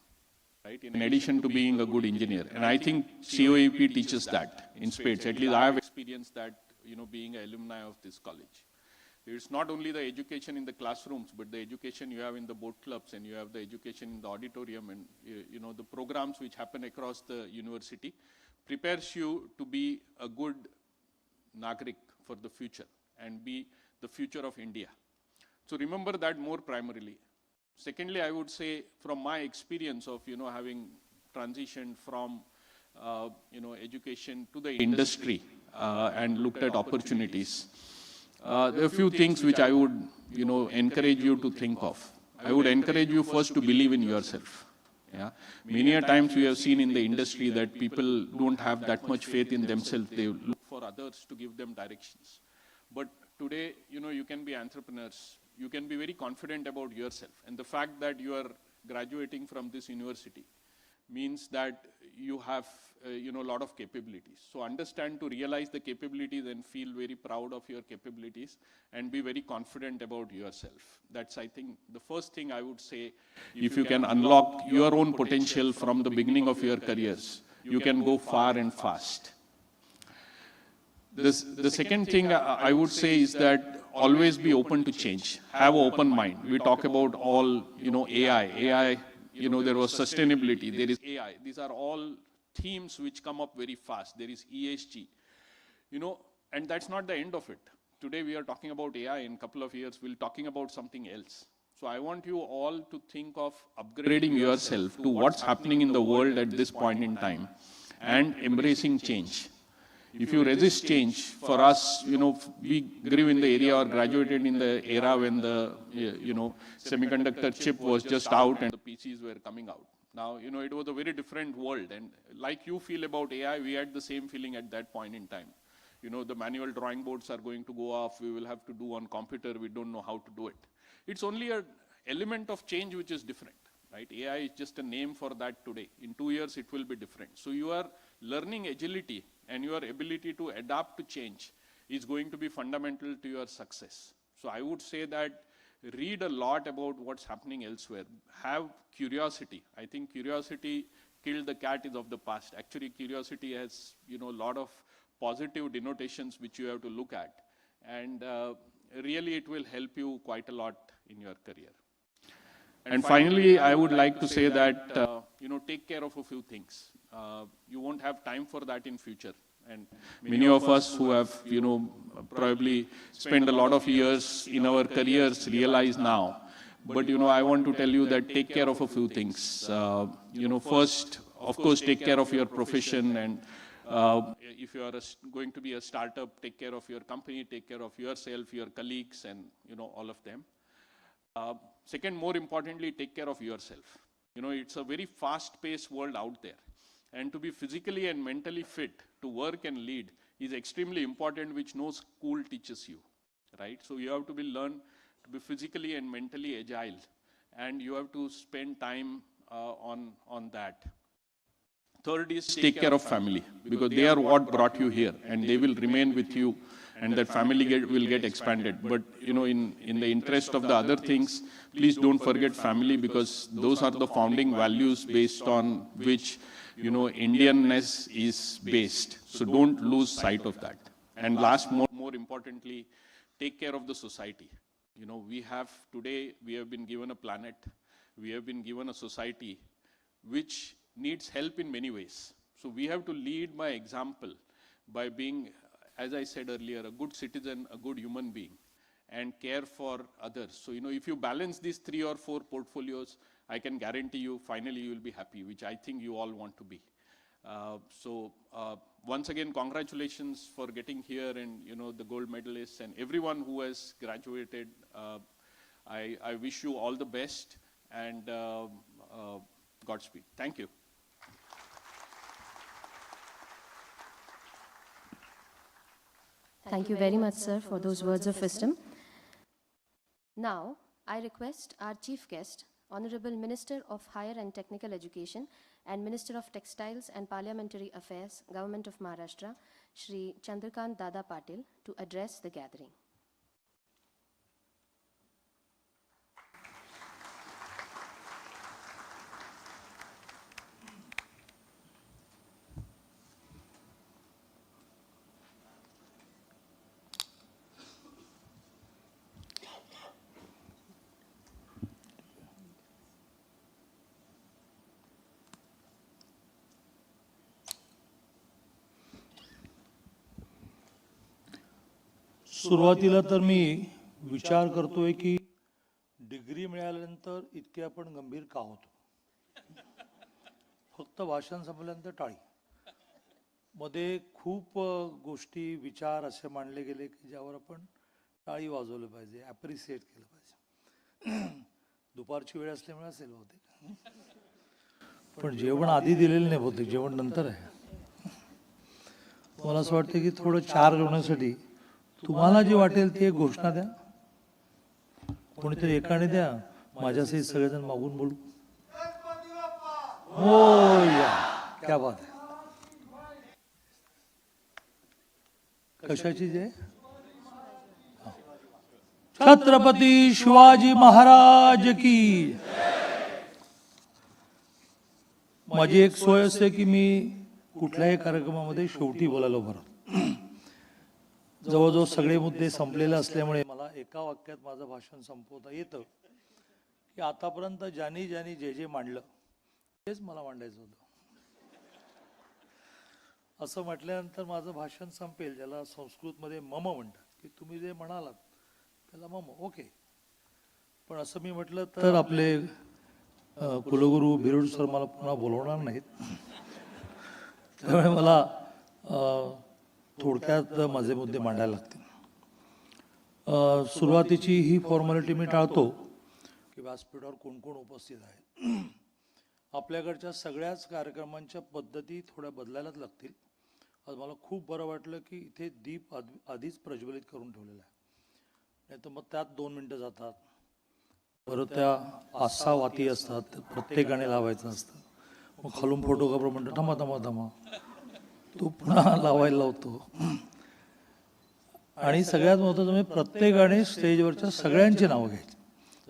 right? In addition to being a good engineer. And I think COEP teaches that in spades. At least I have experienced that, being an alumni of this college. It's not only the education in the classrooms, but the education you have in the boat clubs, and you have the education in the auditorium, and, the programs which happen across the university prepares you to be a good Nagrik for the future and be the future of India. So remember that more primarily. Secondly, I would say from my experience of, having transitioned from, education to the industry and looked at opportunities, there are a few things which I would, encourage you to think of. I would encourage you first to believe in yourself. Yeah? Many a times we have seen in the industry that people don't have that much faith in themselves. They look for others to give them directions. But today, you can be entrepreneurs. You can be very confident about yourself. And the fact that you are graduating from this university means that you have, a lot of capabilities. So understand to realize the capabilities and feel very proud of your capabilities and be very confident about yourself. That's, I think, the first thing I would say. If you can unlock your own potential from the beginning of your careers, you can go far and fast. The second thing I would say is that always be open to change. Have an open mind. We talk about all, AI. AI, there was sustainability. There is AI. These are all themes which come up very fast. There is ESG. And that's not the end of it. Today we are talking about AI. In a couple of years, we'll be talking about something else. So I want you all to think of upgrading yourself to what's happening in the world at this point in time and embracing change. If you resist change, for us, we grew in the area or graduated in the era when the, semiconductor chip was just out and the PCs were coming out. Now, it was a very different world. And like you feel about AI, we had the same feeling at that point in time. The manual drawing boards are going to go off. We will have to do on computer. We don't know how to do it. It's only an element of change which is different, right? AI is just a name for that today. In 2 years, it will be different. So you are learning agility, and your ability to adapt to change is going to be fundamental to your success. So I would say that read a lot about what's happening elsewhere. Have curiosity. I think curiosity killed the cat is of the past. Actually, curiosity has, a lot of positive denotations which you have to look at. And really, it will help you quite a lot in your career. And finally, I would like to say that, take care of a few things. You won't have time for that in future. And many of us who have, probably spent a lot of years in our careers realize now. But, I want to tell you that take care of a few things. First, of course, take care of your profession, and if you are going to be a startup, take care of your company, take care of yourself, your colleagues, and, all of them. Second, more importantly, take care of yourself. It's a very fast-paced world out there. And to be physically and mentally fit to work and lead is extremely important, which no school teaches you, right? So you have to learn to be physically and mentally agile, and you have to spend time on that. Third is take care of family, because they are what brought you here, and they will remain with you, and that family will get expanded. But in the interest of the other things, please don't forget family, because those are the founding values based on which Indianness is based. So don't lose sight of that. And last, more importantly, take care of the society. We have been given a planet, we have been given a society which needs help in many ways. So we have to lead by example by being, as I said earlier, a good citizen, a good human being, and care for others. So, if you balance these 3 or 4 portfolios, I can guarantee you, finally, you will be happy, which I think you all want to be. Once again, congratulations for getting here, and, the gold medalists and everyone who has graduated. I wish you all the best, and Godspeed. Thank you. Thank you very much, sir, for those words of wisdom. Now, I request our chief guest, Honorable Minister of Higher and Technical Education and Minister of Textiles and Parliamentary Affairs, Government of Maharashtra, Shri Chandrakant Dada Patil, to address the gathering. सुरुवातीला तर मी विचार करतोय की degree मिळाल्यानंतर इतके आपण गंभीर का होतो. फक्त भाषण संपल्यानंतर टाळी. मध्ये खूप गोष्टी विचार असे मांडले गेले की ज्यावर आपण टाळी वाजवली पाहिजे, ॲप्रिशिएट केलं पाहिजे. दुपारची वेळ असल्यामुळे असेल बहुतेक, पण जेवण आधी दिलेलं नाही बहुतेक, जेवण नंतर आहे. मला असं वाटतं की थोडं चार्ज होण्यासाठी तुम्हाला जे वाटेल ते घोषणा द्या, कोणीतरी एकाने द्या, माझ्यासहित सगळेजण मागून बोलू. हो या, क्या बात आहे. कशाची जे छत्रपती शिवाजी महाराज की. माझी एक सोय असते की मी कुठल्याही कार्यक्रमामध्ये शेवटी बोलायला बरं. जवळजवळ सगळे मुद्दे संपलेले असल्यामुळे मला एका वाक्यात माझं भाषण संपवता येतं की आतापर्यंत ज्यांनी जे मांडलं तेच मला मांडायचं होतं. असं म्हटल्यानंतर माझं भाषण संपेल, ज्याला संस्कृतमध्ये मम म्हणतात, की तुम्ही जे म्हणालात त्याला मम ओके. पण असं मी म्हटलं तर आपले कुलगुरू बिरुड सर मला पुन्हा बोलवणार नाहीत. त्यामुळे मला थोडक्यात माझे मुद्दे मांडायला लागतील. सुरुवातीची ही फॉर्मॅलिटी मी टाळतो की व्यासपीठावर कोण कोण उपस्थित आहे. आपल्याकडच्या सगळ्याच कार्यक्रमांच्या पद्धती थोड्या बदलायलाच लागतील. आज मला खूप बरं वाटलं की इथे दीप आधीच प्रज्वलित करून ठेवलेला आहे, नाही तर मग त्यात 2 मिनटं जातात. परत त्या 5-6 वाती असतात, प्रत्येकाने लावायचं असतं. मग खालून फोटोग्राफर म्हणतो थांबा थांबा थांबा, तो पुन्हा लावायला लावतो. आणि सगळ्यात महत्त्वाचं म्हणजे प्रत्येकाने स्टेजवरच्या सगळ्यांची नावं घ्यायची,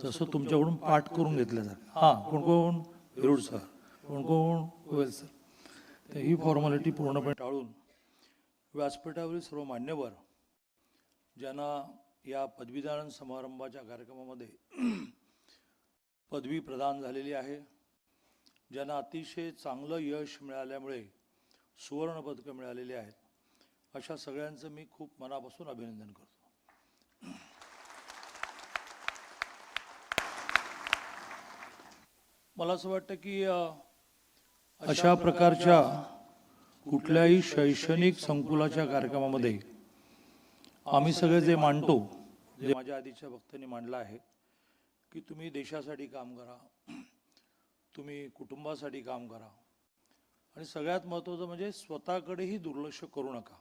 जसं तुमच्याकडून पाठ करून घेतलं जातं. हां, कोण कोण बिरुड सर, कोण कोण गोयल सर. तर ही फॉर्मॅलिटी पूर्णपणे टाळून व्यासपीठावरील सर्व मान्यवर ज्यांना या पदवीदान समारंभाच्या कार्यक्रमामध्ये पदवी प्रदान झालेली आहे, ज्यांना अतिशय चांगलं यश मिळाल्यामुळे सुवर्ण पदकं मिळालेली आहेत, अशा सगळ्यांचं मी खूप मनापासून अभिनंदन करतो. मला असं वाटतं की अशा प्रकारच्या कुठल्याही शैक्षणिक संकुलाच्या कार्यक्रमामध्ये आम्ही सगळे जे मांडतो, जे माझ्या आधीच्या वक्त्यांनी मांडलं आहे की तुम्ही देशासाठी काम करा, तुम्ही कुटुंबासाठी काम करा आणि सगळ्यात महत्त्वाचं म्हणजे स्वतःकडेही दुर्लक्ष करू नका.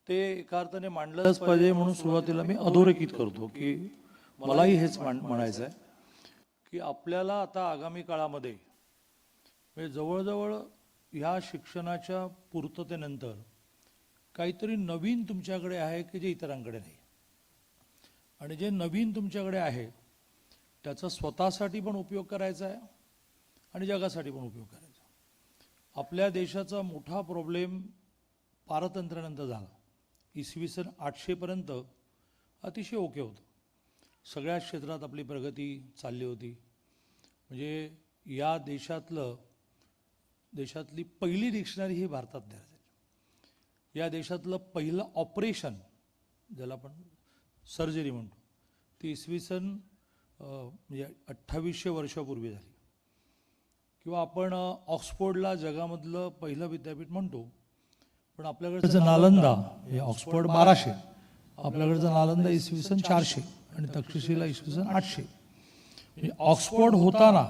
ते एका अर्थाने मांडलंच पाहिजे म्हणून सुरुवातीला मी अधोरेखित करतो की मलाही हेच म्हणायचं आहे की आपल्याला आता आगामी काळामध्ये म्हणजे जवळजवळ ह्या शिक्षणाच्या पूर्ततेनंतर काहीतरी नवीन तुमच्याकडे आहे की जे इतरांकडे नाही. आणि जे नवीन तुमच्याकडे आहे त्याचा स्वतःसाठी पण उपयोग करायचा आहे आणि जगासाठी पण उपयोग करायचा. आपल्या देशाचा मोठा प्रॉब्लेम पारतंत्र्यानंतर झाला. इसवी सन 800 पर्यंत अतिशय ओके होतं. सगळ्या क्षेत्रात आपली प्रगती चालली होती. म्हणजे या देशातली पहिली डिक्शनरी ही भारतात तयार झाली. या देशातलं पहिलं ऑपरेशन ज्याला आपण सर्जरी म्हणतो ती इसवी सन म्हणजे 2800 वर्षापूर्वी झाली. किंवा आपण ऑक्सफोर्डला जगामधलं पहिलं विद्यापीठ म्हणतो, पण आपल्याकडचं नालंदा हे ऑक्सफोर्ड 1200, आपल्याकडचं नालंदा इसवी सन 400 आणि तक्षशिला इसवी सन 800. म्हणजे ऑक्सफोर्ड होताना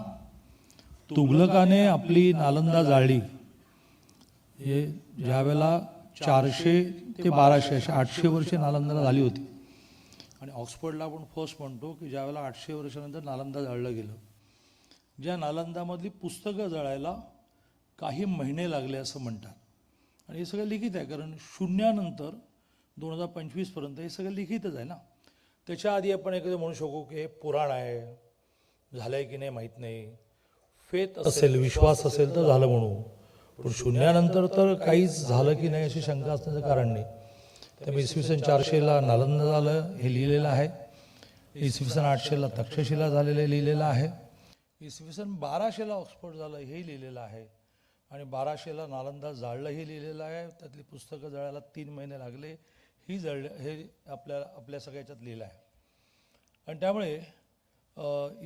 तुघलकाने आपली नालंदा जाळली. हे ज्यावेळेला 400 ते 1200 अशी 800 वर्षे नालंदाला झाली होती. आणि ऑक्सफोर्डला आपण फर्स्ट म्हणतो की ज्यावेळेला 800 वर्षानंतर नालंदा जाळलं गेलं. ज्या नालंदामधली पुस्तकं जळायला काही महिने लागले असं म्हणतात. आणि हे सगळं लिखित आहे, कारण शून्यानंतर 2025 पर्यंत हे सगळं लिखितच आहे ना. त्याच्या आधी आपण एखादं म्हणू शकू की हे पुराण आहे, झालं आहे की नाही माहीत नाही, फेथ असेल, विश्वास असेल तर झालं म्हणू, पण शून्यानंतर तर काहीच झालं की नाही अशी शंका असण्याचं कारण नाही. त्यामुळे इसवी सन 400ला नालंदा झालं हे लिहिलेलं आहे, इसवी सन 800ला तक्षशिला झालेलं लिहिलेलं आहे, इसवी सन 1200ला ऑक्सफोर्ड झालं हे लिहिलेलं आहे, आणि 1200ला नालंदा जाळलं हे लिहिलेलं आहे. त्यातली पुस्तकं जळायला 3 महिने लागले ही जळलं हे आपल्या सगळ्याच्यात लिहिलं आहे. आणि त्यामुळे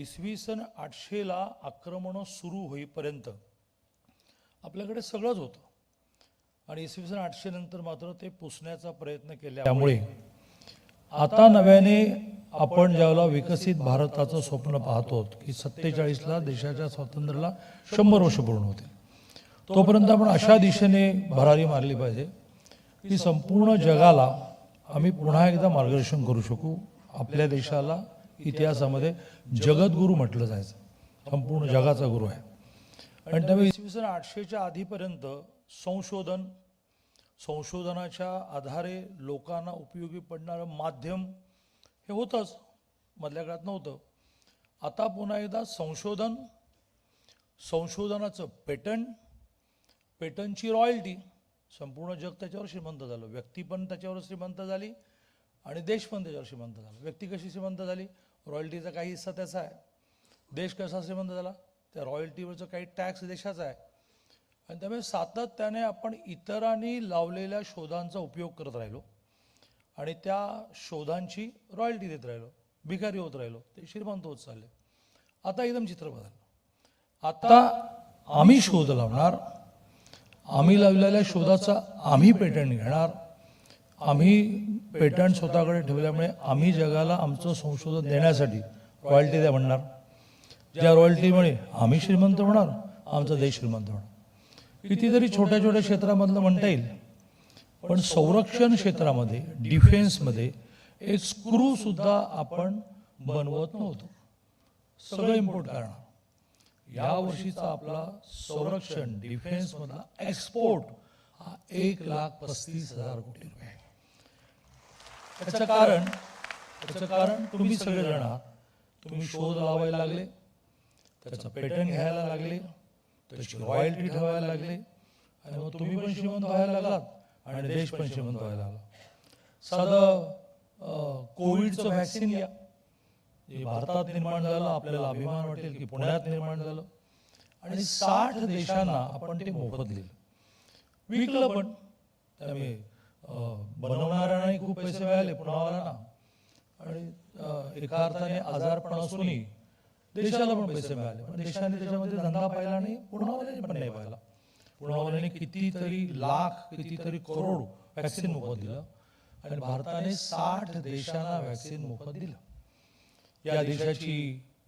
इसवी सन 800ला आक्रमणं सुरू होईपर्यंत आपल्याकडे सगळंच होतं. आणि इसवी सन 800 नंतर मात्र ते पुसण्याचा प्रयत्न केल्यामुळे आता नव्याने आपण ज्यावेळेला विकसित भारताचं स्वप्न पाहतो की 47ला देशाच्या स्वातंत्र्याला 100 वर्ष पूर्ण होते, तोपर्यंत आपण अशा दिशेने भरारी मारली पाहिजे की संपूर्ण जगाला आम्ही पुन्हा एकदा मार्गदर्शन करू शकू. आपल्या देशाला इतिहासामध्ये जगद्गुरू म्हटलं जायचं, संपूर्ण जगाचा गुरु आहे. आणि त्यामुळे इसवी सन 800च्या आधीपर्यंत संशोधनाच्या आधारे लोकांना उपयोगी पडणारं माध्यम हे होतंच, मधल्या काळात नव्हतं. आता पुन्हा एकदा संशोधनाचं पेटंटची रॉयल्टी, संपूर्ण जग त्याच्यावर श्रीमंत झालं. व्यक्ती पण त्याच्यावर श्रीमंत झाली आणि देश पण त्याच्यावर श्रीमंत झाला. व्यक्ती कशी श्रीमंत झाली? रॉयल्टीचा काही हिस्सा त्याचा आहे. देश कसा श्रीमंत झाला? त्या रॉयल्टीवरचं काही टॅक्स देशाचा आहे. आणि त्यामुळे सातत्याने आपण इतरांनी लावलेल्या शोधांचा उपयोग करत राहिलो आणि त्या शोधांची रॉयल्टी देत राहिलो, भिकारी होत राहिलो, ते श्रीमंत होत चालले. आता एकदम चित्र बदललं. आता आम्ही शोध लावणार, आम्ही लावलेल्या शोधाचा आम्ही पेटंट घेणार, आम्ही पेटंट स्वतःकडे ठेवल्यामुळे आम्ही जगाला आमचं संशोधन देण्यासाठी रॉयल्टी द्या म्हणणार. ज्या रॉयल्टीमुळे आम्ही श्रीमंत होणार, आमचा देश श्रीमंत होणार. कितीतरी छोट्या छोट्या क्षेत्रामधलं म्हणता येईल, पण संरक्षण क्षेत्रामध्ये, डिफेन्समध्ये एक स्क्रू सुद्धा आपण बनवत नव्हतो, सगळं इम्पोर्ट करणार. या वर्षीचा आपला संरक्षण डिफेन्समधला एक्सपोर्ट हा 1,35,000 कोटी रुपये आहे. त्याचं कारण तुम्ही सगळेजण आहात. तुम्ही शोध लावायला लागले, त्याचं पेटंट घ्यायला लागले, त्याची रॉयल्टी ठेवायला लागले, आणि मग तुम्ही पण श्रीमंत व्हायला लागलात आणि देश पण श्रीमंत व्हायला लागला. साधं कोविडचं व्हॅक्सिन घ्या, जे भारतात निर्माण झालं, आपल्याला अभिमान वाटेल की पुण्यात निर्माण झालं, आणि 60 देशांना आपण ते मोफत दिलं, विकलं पण. त्यामुळे बनवणाऱ्यांनाही खूप पैसे मिळाले पुण्यावाल्यांना, आणि एका अर्थाने आजारपण असूनही देशाला पण पैसे मिळाले. पण देशाने त्याच्यामध्ये धंदा पाहिला नाही, पुण्यावाल्यांनी पण नाही पाहिला. पुण्यावाल्यांनी कितीतरी लाख कितीतरी करोड वॅक्सिन मोफत दिलं, आणि भारताने 60 देशांना वॅक्सिन मोफत दिलं. या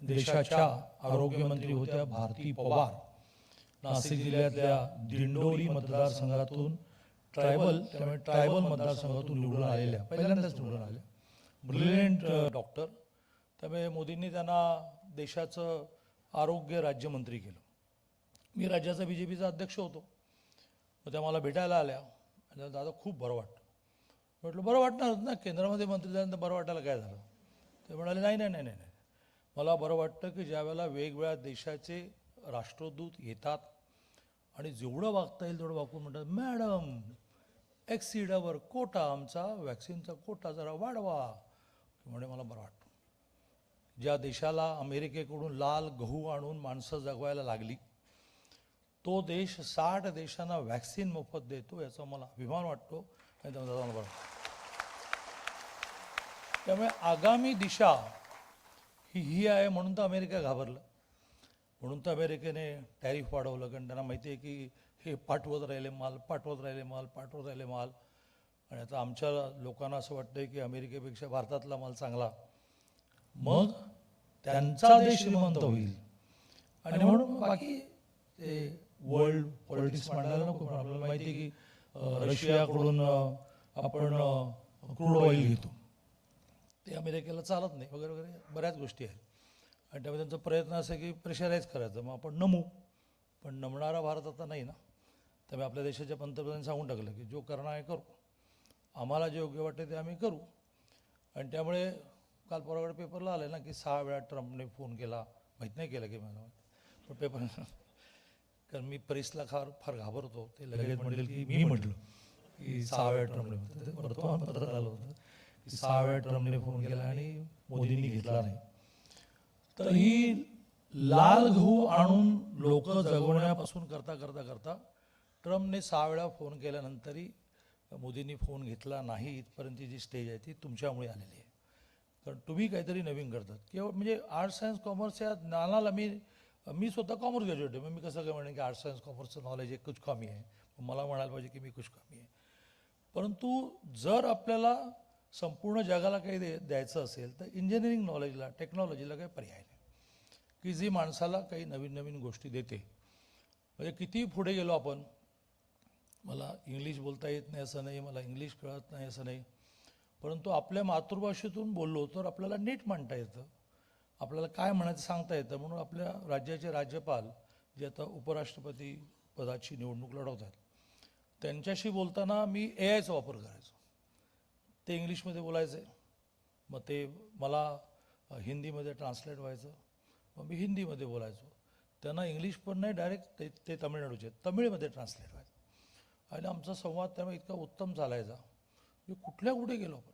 देशाच्या आरोग्यमंत्री होत्या भारती पवार. नाशिक जिल्ह्यातल्या दिंडोरी मतदारसंघातून ट्रायबल मतदारसंघातून निवडून आलेल्या, पहिल्यांदाच निवडून आल्या, ब्रिलियंट डॉक्टर. त्यामुळे मोदींनी त्यांना देशाचं आरोग्य राज्यमंत्री केलं. मी राज्याचा BJPचा अध्यक्ष होतो. मग त्या मला भेटायला आल्या आणि दादा खूप बरं वाटतं. म्हटलं बरं वाटणार ना, केंद्रामध्ये मंत्री झाल्यानंतर बरं वाटायला काय झालं? ते म्हणाले नाही नाही नाही नाही नाही, मला बरं वाटतं की ज्या वेळेला वेगवेगळ्या देशाचे राष्ट्रदूत येतात आणि जेवढं वागता येईल तेवढं वाकून म्हणतात, मॅडम एक्सीड अवर कोटा, आमचा वॅक्सिनचा कोटा जरा वाढवा. म्हणजे मला बरं वाटतं. ज्या देशाला अमेरिकेकडून लाल गहू आणून माणसं जगवायला लागली, तो देश 60 देशांना वॅक्सिन मोफत देतो, याचा मला अभिमान वाटतो आणि त्यामुळे मला बरं वाटतं. त्यामुळे आगामी दिशा ही आहे. म्हणून तर अमेरिका घाबरलं, म्हणून तर अमेरिकेने टॅरिफ वाढवलं, कारण त्यांना माहिती आहे की हे पाठवत राहिले माल. आणि आता आमच्या लोकांना असं वाटतंय की अमेरिकेपेक्षा भारतातला माल चांगला, मग त्यांचा देश श्रीमंत होईल. आणि म्हणून बाकी ते वर्ल्ड पॉलिटिक्स मांडायला नको. पण आपल्याला माहिती आहे की रशियाकडून आपण क्रूड ऑइल घेतो, ते अमेरिकेला चालत नाही वगैरे वगैरे बऱ्याच गोष्टी आहेत. आणि त्यामुळे त्यांचा प्रयत्न असा की प्रेशराईज करायचं, मग आपण नमू. पण नमणारा भारत आता नाही ना. त्यामुळे आपल्या देशाच्या पंतप्रधानांनी सांगून टाकलं की जो करणार आहे करू, आम्हाला जे योग्य वाटते ते आम्ही करू. आणि त्यामुळे काल परवाकडे पेपरला आलं ना की 6 वेळा ट्रम्पने फोन केला. माहीत नाही केलं की मला, पण पेपर, कारण मी प्रेसला फार घाबरतो. ते लगेच म्हणेल की मी म्हटलं की 6 वेळा ट्रम्पने, वर्तमानपत्रात आलं होतं की 6 वेळा ट्रम्पने फोन केला आणि मोदींनी घेतला नाही. तर ही लाल गहू आणून लोक जगवण्यापासून करता ट्रम्पने 6 वेळा फोन केल्यानंतरही मोदींनी फोन घेतला नाही. इथपर्यंत जी स्टेज आहे ती तुमच्यामुळे आलेली आहे, कारण तुम्ही काहीतरी नवीन करतात. केवळ म्हणजे आर्ट्स सायन्स कॉमर्स या ज्ञानाला मी स्वतः कॉमर्स ग्रॅज्युएट आहे, मग मी कसं काय म्हणेन की आर्ट्स सायन्स कॉमर्सचं नॉलेज एक कुछ कमी आहे, मला म्हणायला पाहिजे की मी कुछ कमी आहे. परंतु जर आपल्याला संपूर्ण जगाला काही द्यायचं असेल तर इंजिनिअरिंग नॉलेजला, टेक्नॉलॉजीला काही पर्याय नाही की जी माणसाला काही नवीन गोष्टी देते. म्हणजे किती पुढे गेलो आपण, मला इंग्लिश बोलता येत नाही असं नाही, मला इंग्लिश कळत नाही असं नाही, परंतु आपल्या मातृभाषेतून बोललो तर आपल्याला नीट म्हणता येतं, आपल्याला काय म्हणायचं सांगता येतं. म्हणून आपल्या राज्याचे राज्यपाल जे आता उपराष्ट्रपती पदाची निवडणूक लढवतात, त्यांच्याशी बोलताना मी AIचा वापर करायचो. ते इंग्लिशमध्ये बोलायचे, मग ते मला हिंदीमध्ये ट्रान्सलेट व्हायचं, मग मी हिंदीमध्ये बोलायचो. त्यांना इंग्लिश पण नाही, डायरेक्ट ते तमिळनाडूचे तमिळमध्ये ट्रान्सलेट व्हायचं. आणि आमचा संवाद त्यामुळे इतका उत्तम चालायचा की कुठे गेलो आपण.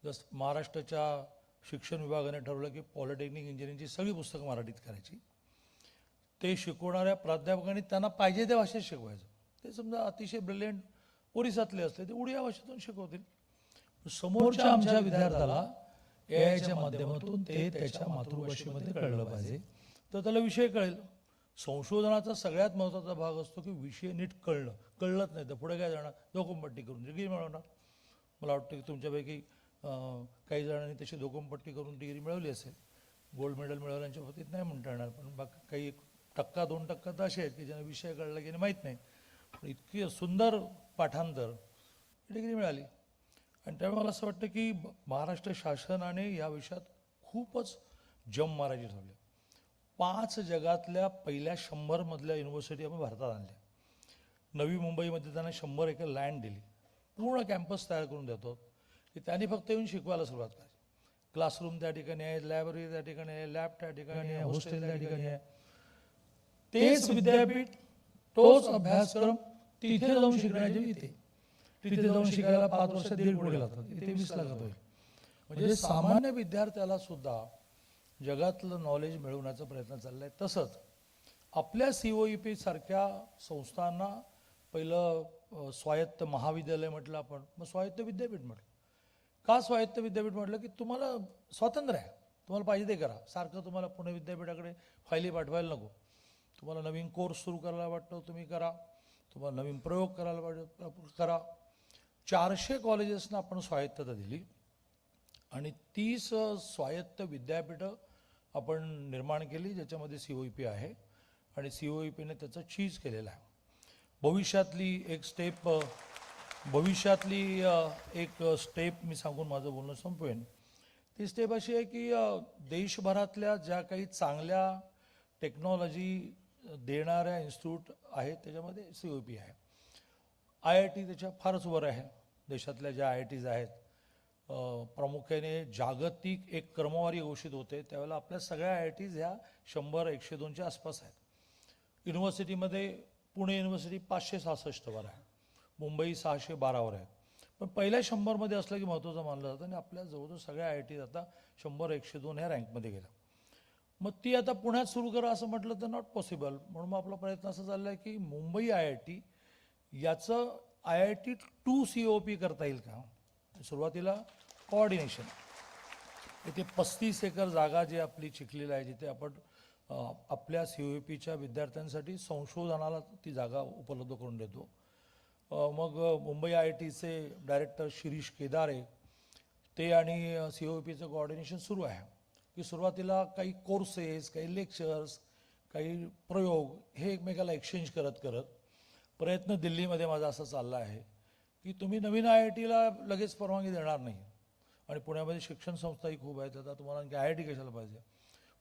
जसं महाराष्ट्राच्या शिक्षण विभागाने ठरवलं की पॉलिटेक्निक इंजिनिअरिंगची सगळी पुस्तकं मराठीत करायची. ते शिकवणाऱ्या प्राध्यापकांनी त्यांना पाहिजे त्या भाषेत शिकवायचं. ते समजा अतिशय ब्रिलियंट ओरिसातले असले ते उडिया भाषेतून शिकवतील. समोरच्या आमच्या विद्यार्थ्याला AIच्या माध्यमातून ते त्याच्या मातृभाषेमध्ये कळलं पाहिजे, तर त्याला विषय कळेल. संशोधनाचा सगळ्यात महत्त्वाचा भाग असतो की विषय नीट कळलंच नाही तर पुढे काय जाणार, जोखमपट्टी करून डिग्री मिळवणार. मला वाटतं की तुमच्यापैकी काही जणांनी तशी जोखमपट्टी करून डिग्री मिळवली असेल. गोल्ड मेडल मिळवण्याच्या बाबतीत नाही म्हणता येणार, पण बाकी काही 1-2% तर असे आहेत की ज्यांना विषय कळला की माहीत नाही, पण इतकी सुंदर पाठांतर डिग्री मिळाली. आणि त्यामुळे मला असं वाटतं की महाराष्ट्र शासनाने या विषयात खूपच जम मारायची ठरवली. 5 जगातल्या पहिल्या 100 मधल्या युनिव्हर्सिटी आम्ही भारतात आणल्या. नवी मुंबईमध्ये त्यांना 100 एकर लँड दिली, पूर्ण कॅम्पस तयार करून देतो की त्यांनी फक्त येऊन शिकवायला सुरुवात करायची. क्लासरूम त्या ठिकाणी आहे, लायब्ररी त्या ठिकाणी आहे, लॅब त्या ठिकाणी आहे, हॉस्टेल त्या ठिकाणी आहे. तेच विद्यापीठ, तोच अभ्यासक्रम तिथे जाऊन शिकण्याचे तिथे जाऊन शिकायला 5 वर्ष 1.5 कोटी लागतात, इथे 20 लाखात होईल. म्हणजे सामान्य विद्यार्थ्याला सुद्धा जगातलं नॉलेज मिळवण्याचा प्रयत्न चालला आहे. तसंच आपल्या COEP सारख्या संस्थांना पहिलं स्वायत्त महाविद्यालय म्हटलं आपण, मग स्वायत्त विद्यापीठ म्हटलं. का स्वायत्त विद्यापीठ म्हटलं की तुम्हाला स्वातंत्र्य आहे, तुम्हाला पाहिजे ते करा. सारखं तुम्हाला पुणे विद्यापीठाकडे फायली पाठवायला नको. तुम्हाला नवीन कोर्स सुरू करायला वाटतं तुम्ही करा, तुम्हाला नवीन प्रयोग करायला वाटतं करा. 400 कॉलेजेसना आपण स्वायत्तता दिली आणि 30 स्वायत्त विद्यापीठं आपण निर्माण केली, ज्याच्यामध्ये COEP आहे आणि COEPने त्याचं चीज केलेलं आहे. भविष्यातली एक स्टेप मी सांगून माझं बोलणं संपवेन. ती स्टेप अशी आहे की देशभरातल्या ज्या काही चांगल्या टेक्नॉलॉजी देणाऱ्या इन्स्टिट्यूट आहेत त्याच्यामध्ये COEP आहे. IIT त्याच्या फारच वर आहे. देशातल्या ज्या IITs आहेत, प्रामुख्याने जागतिक एक क्रमवारी घोषित होते त्यावेळेला आपल्या सगळ्या IITs ह्या 100-102च्या आसपास आहेत. युनिव्हर्सिटीमध्ये पुणे युनिव्हर्सिटी 566 वर आहे, मुंबई 612 वर आहे. पण पहिल्या 100मध्ये असलं की महत्त्वाचं मानलं जातं आणि आपल्या जवळजवळ सगळ्या IITs आता 100-102 ह्या रँकमध्ये गेल्या. मग ती आता पुण्यात सुरू करा असं म्हटलं तर नॉट पॉसिबल. म्हणून मग आपला प्रयत्न असा चालला आहे की मुंबई IIT याचं IIT 2 COEP करता येईल का. सुरुवातीला कोऑर्डिनेशन, इथे 35 एकर जागा जी आपली चिखलीला आहे, जिथे आपण आपल्या COEPच्या विद्यार्थ्यांसाठी संशोधनाला ती जागा उपलब्ध करून देतो. मग मुंबई IITचे डायरेक्टर शिरीष केदारे ते आणि COEPचं कोऑर्डिनेशन सुरू आहे की सुरुवातीला काही कोर्सेस, काही लेक्चर्स, काही प्रयोग हे एकमेकाला एक्सचेंज करत करत प्रयत्न दिल्लीमध्ये माझा असा चालला आहे की तुम्ही नवीन IITला लगेच परवानगी देणार नाही आणि पुण्यामध्ये शिक्षण संस्थाही खूप आहेत. आता तुम्हाला आणखी IIT कशाला पाहिजे,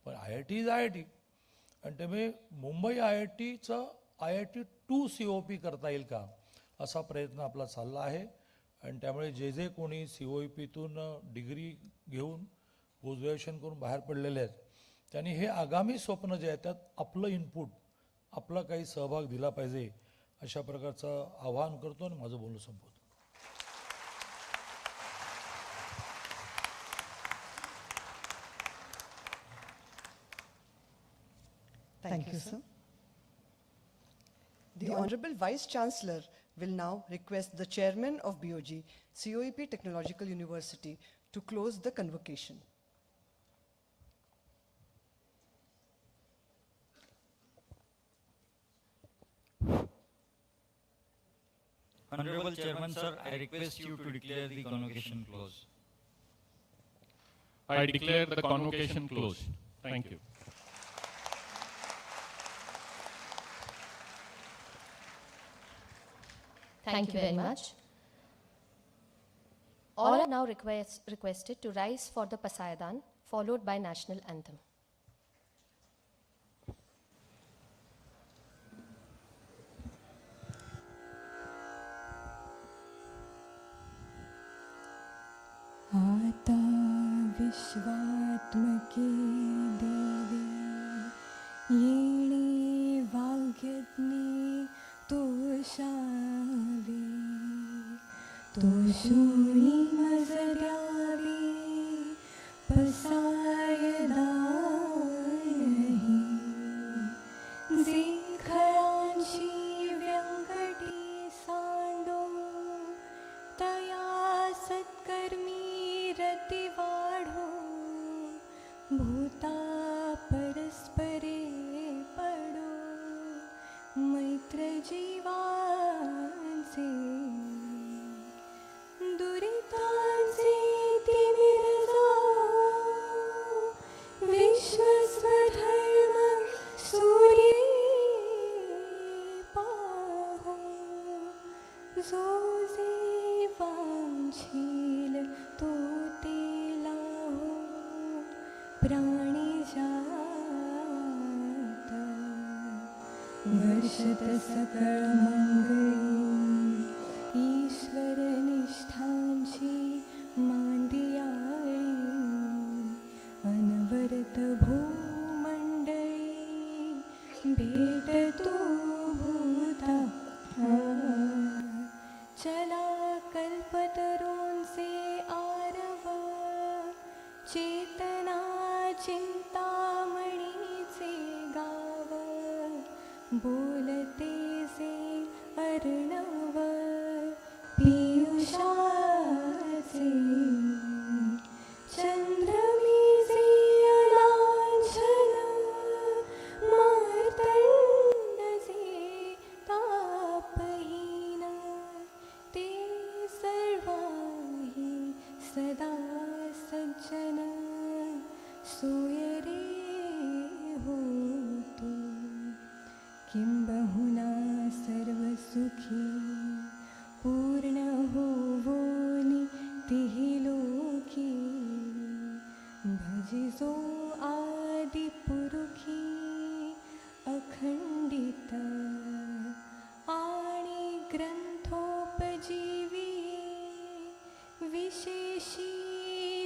पण IIT इज IIT. आणि त्यामुळे मुंबई IITचं IIT 2 COEP करता येईल का असा प्रयत्न आपला चालला आहे. आणि त्यामुळे जे कोणी COEPतून डिग्री घेऊन पोस्ट ग्रॅज्युएशन करून बाहेर पडलेले आहेत त्यांनी हे आगामी स्वप्न जे आहे त्यात आपलं इनपुट, आपला काही सहभाग दिला पाहिजे अशा प्रकारचं आवाहन करतो आणि माझं बोलणं संपवतो. Thank you, sir. The Honorable Vice Chancellor will now request the Chairman of BOG, COEP Technological University, to close the convocation. Honorable Chairman, sir, I request you to declare the convocation closed. I declare the convocation closed. Thank you. Thank you very much. All are now requested to rise for the Pasayadan, followed by national anthem. आता विश्वात्मके देवी येणे वाग्यज्ञे तोषावे तोषुणी मजद्यावे पसायदानहि जे खळांची व्यंकटी सांडो तया सत्कर्मी रती वाढो भूता परस्परे पडो मैत्र जीवांचे दुरितांचे तिमिर जाओ विश्वस्वधर्म सूर्ये पाहो जो जे वांछील तो ते लाहो प्राणी जात वर्षत सकळ मंगळी ईश्वर निष्ठांची मांदियाळी अनवरत भूमंडळी भेट तू भूता चला कल्पतरूंचे आरव चेतना चिंतामणीचे गाव बोलते से अर्णव जिजो आदि पुरुखी अखंडित आणि ग्रंथोपजीवी विशेषी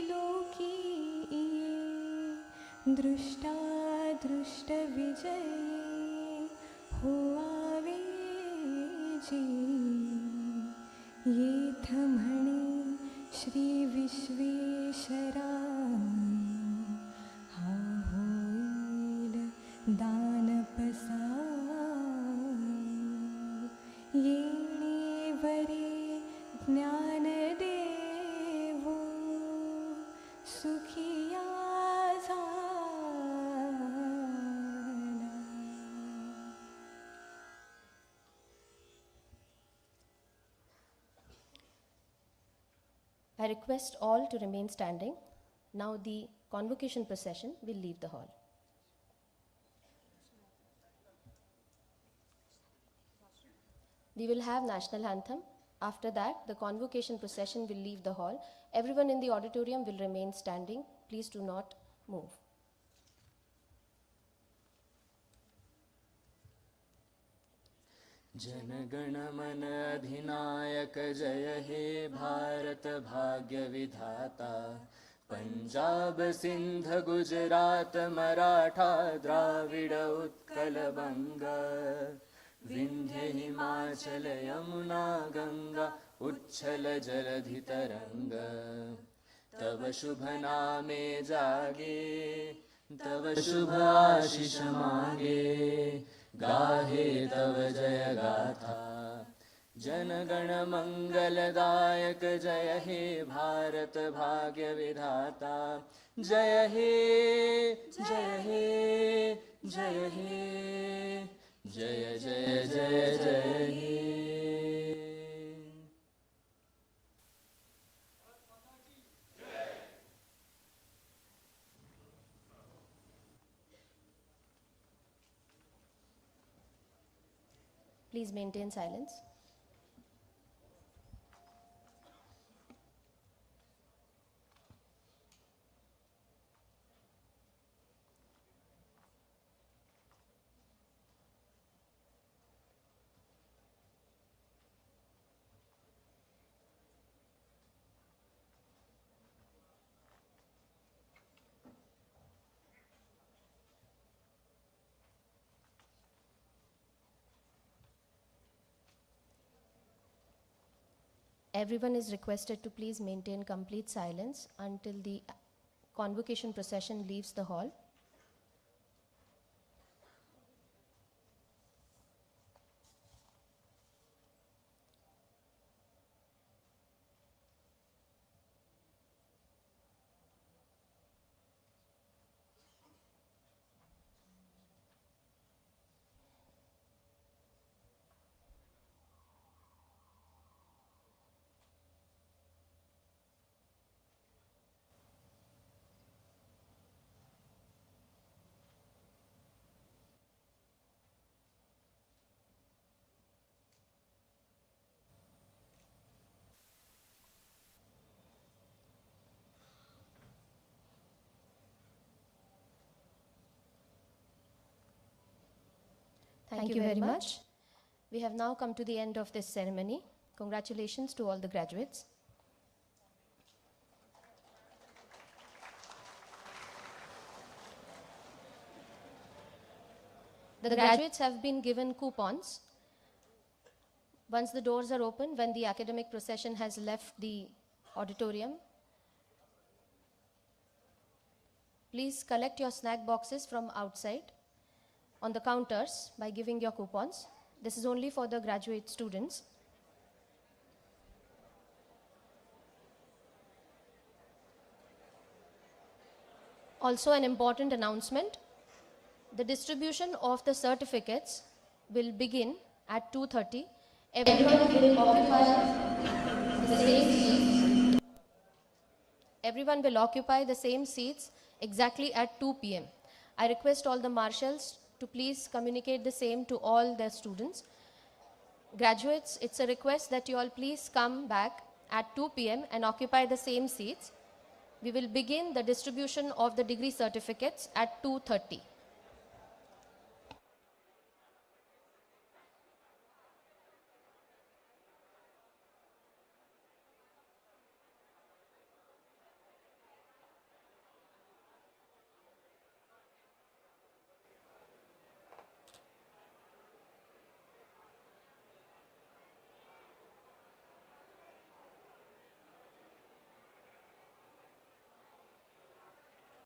लोकी दृष्टा दृष्ट विजय होआवे जी येथ म्हणे श्री विश्वेश्वरा हा होईल दानपसा येणे वरे ज्ञानदेवो सुखिया झाला. I request all to remain standing. Now the convocation procession will leave the hall. We will have national anthem. After that, the convocation procession will leave the hall. Everyone in the auditorium will remain standing. Please do not move. जनगण मन अधिनायक जय हे भारत भाग्य विधाता पंजाब सिंध गुजरात मराठा द्राविड उत्कल बंग विंध्य हिमाचल यमुना गंगा उच्छल जलधि तरंग तव शुभ नामे जागे तव शुभ आशीष मांगे गाहे तव जय गाथा जनगण मंगलदायक जय हे भारत भाग्य विधाता जय हे जय हे जय हे जय जय जय जय हे. Please maintain silence. Everyone is requested to please maintain complete silence until the convocation procession leaves the hall. Thank you very much. We have now come to the end of this ceremony. Congratulations to all the graduates. The graduates have been given coupons. Once the doors are open, when the academic procession has left the auditorium, please collect your snack boxes from outside on the counters by giving your coupons. This is only for the graduate students. Also, an important announcement. The distribution of the certificates will begin at 2:30. Everyone will occupy the same seats. Everyone will occupy the same seats exactly at 2 p.m. I request all the marshals to please communicate the same to all the students. Graduates, it's a request that you all please come back at 2 p.m. and occupy the same seats. we will begin the distribution of the degree certificates at 2:30.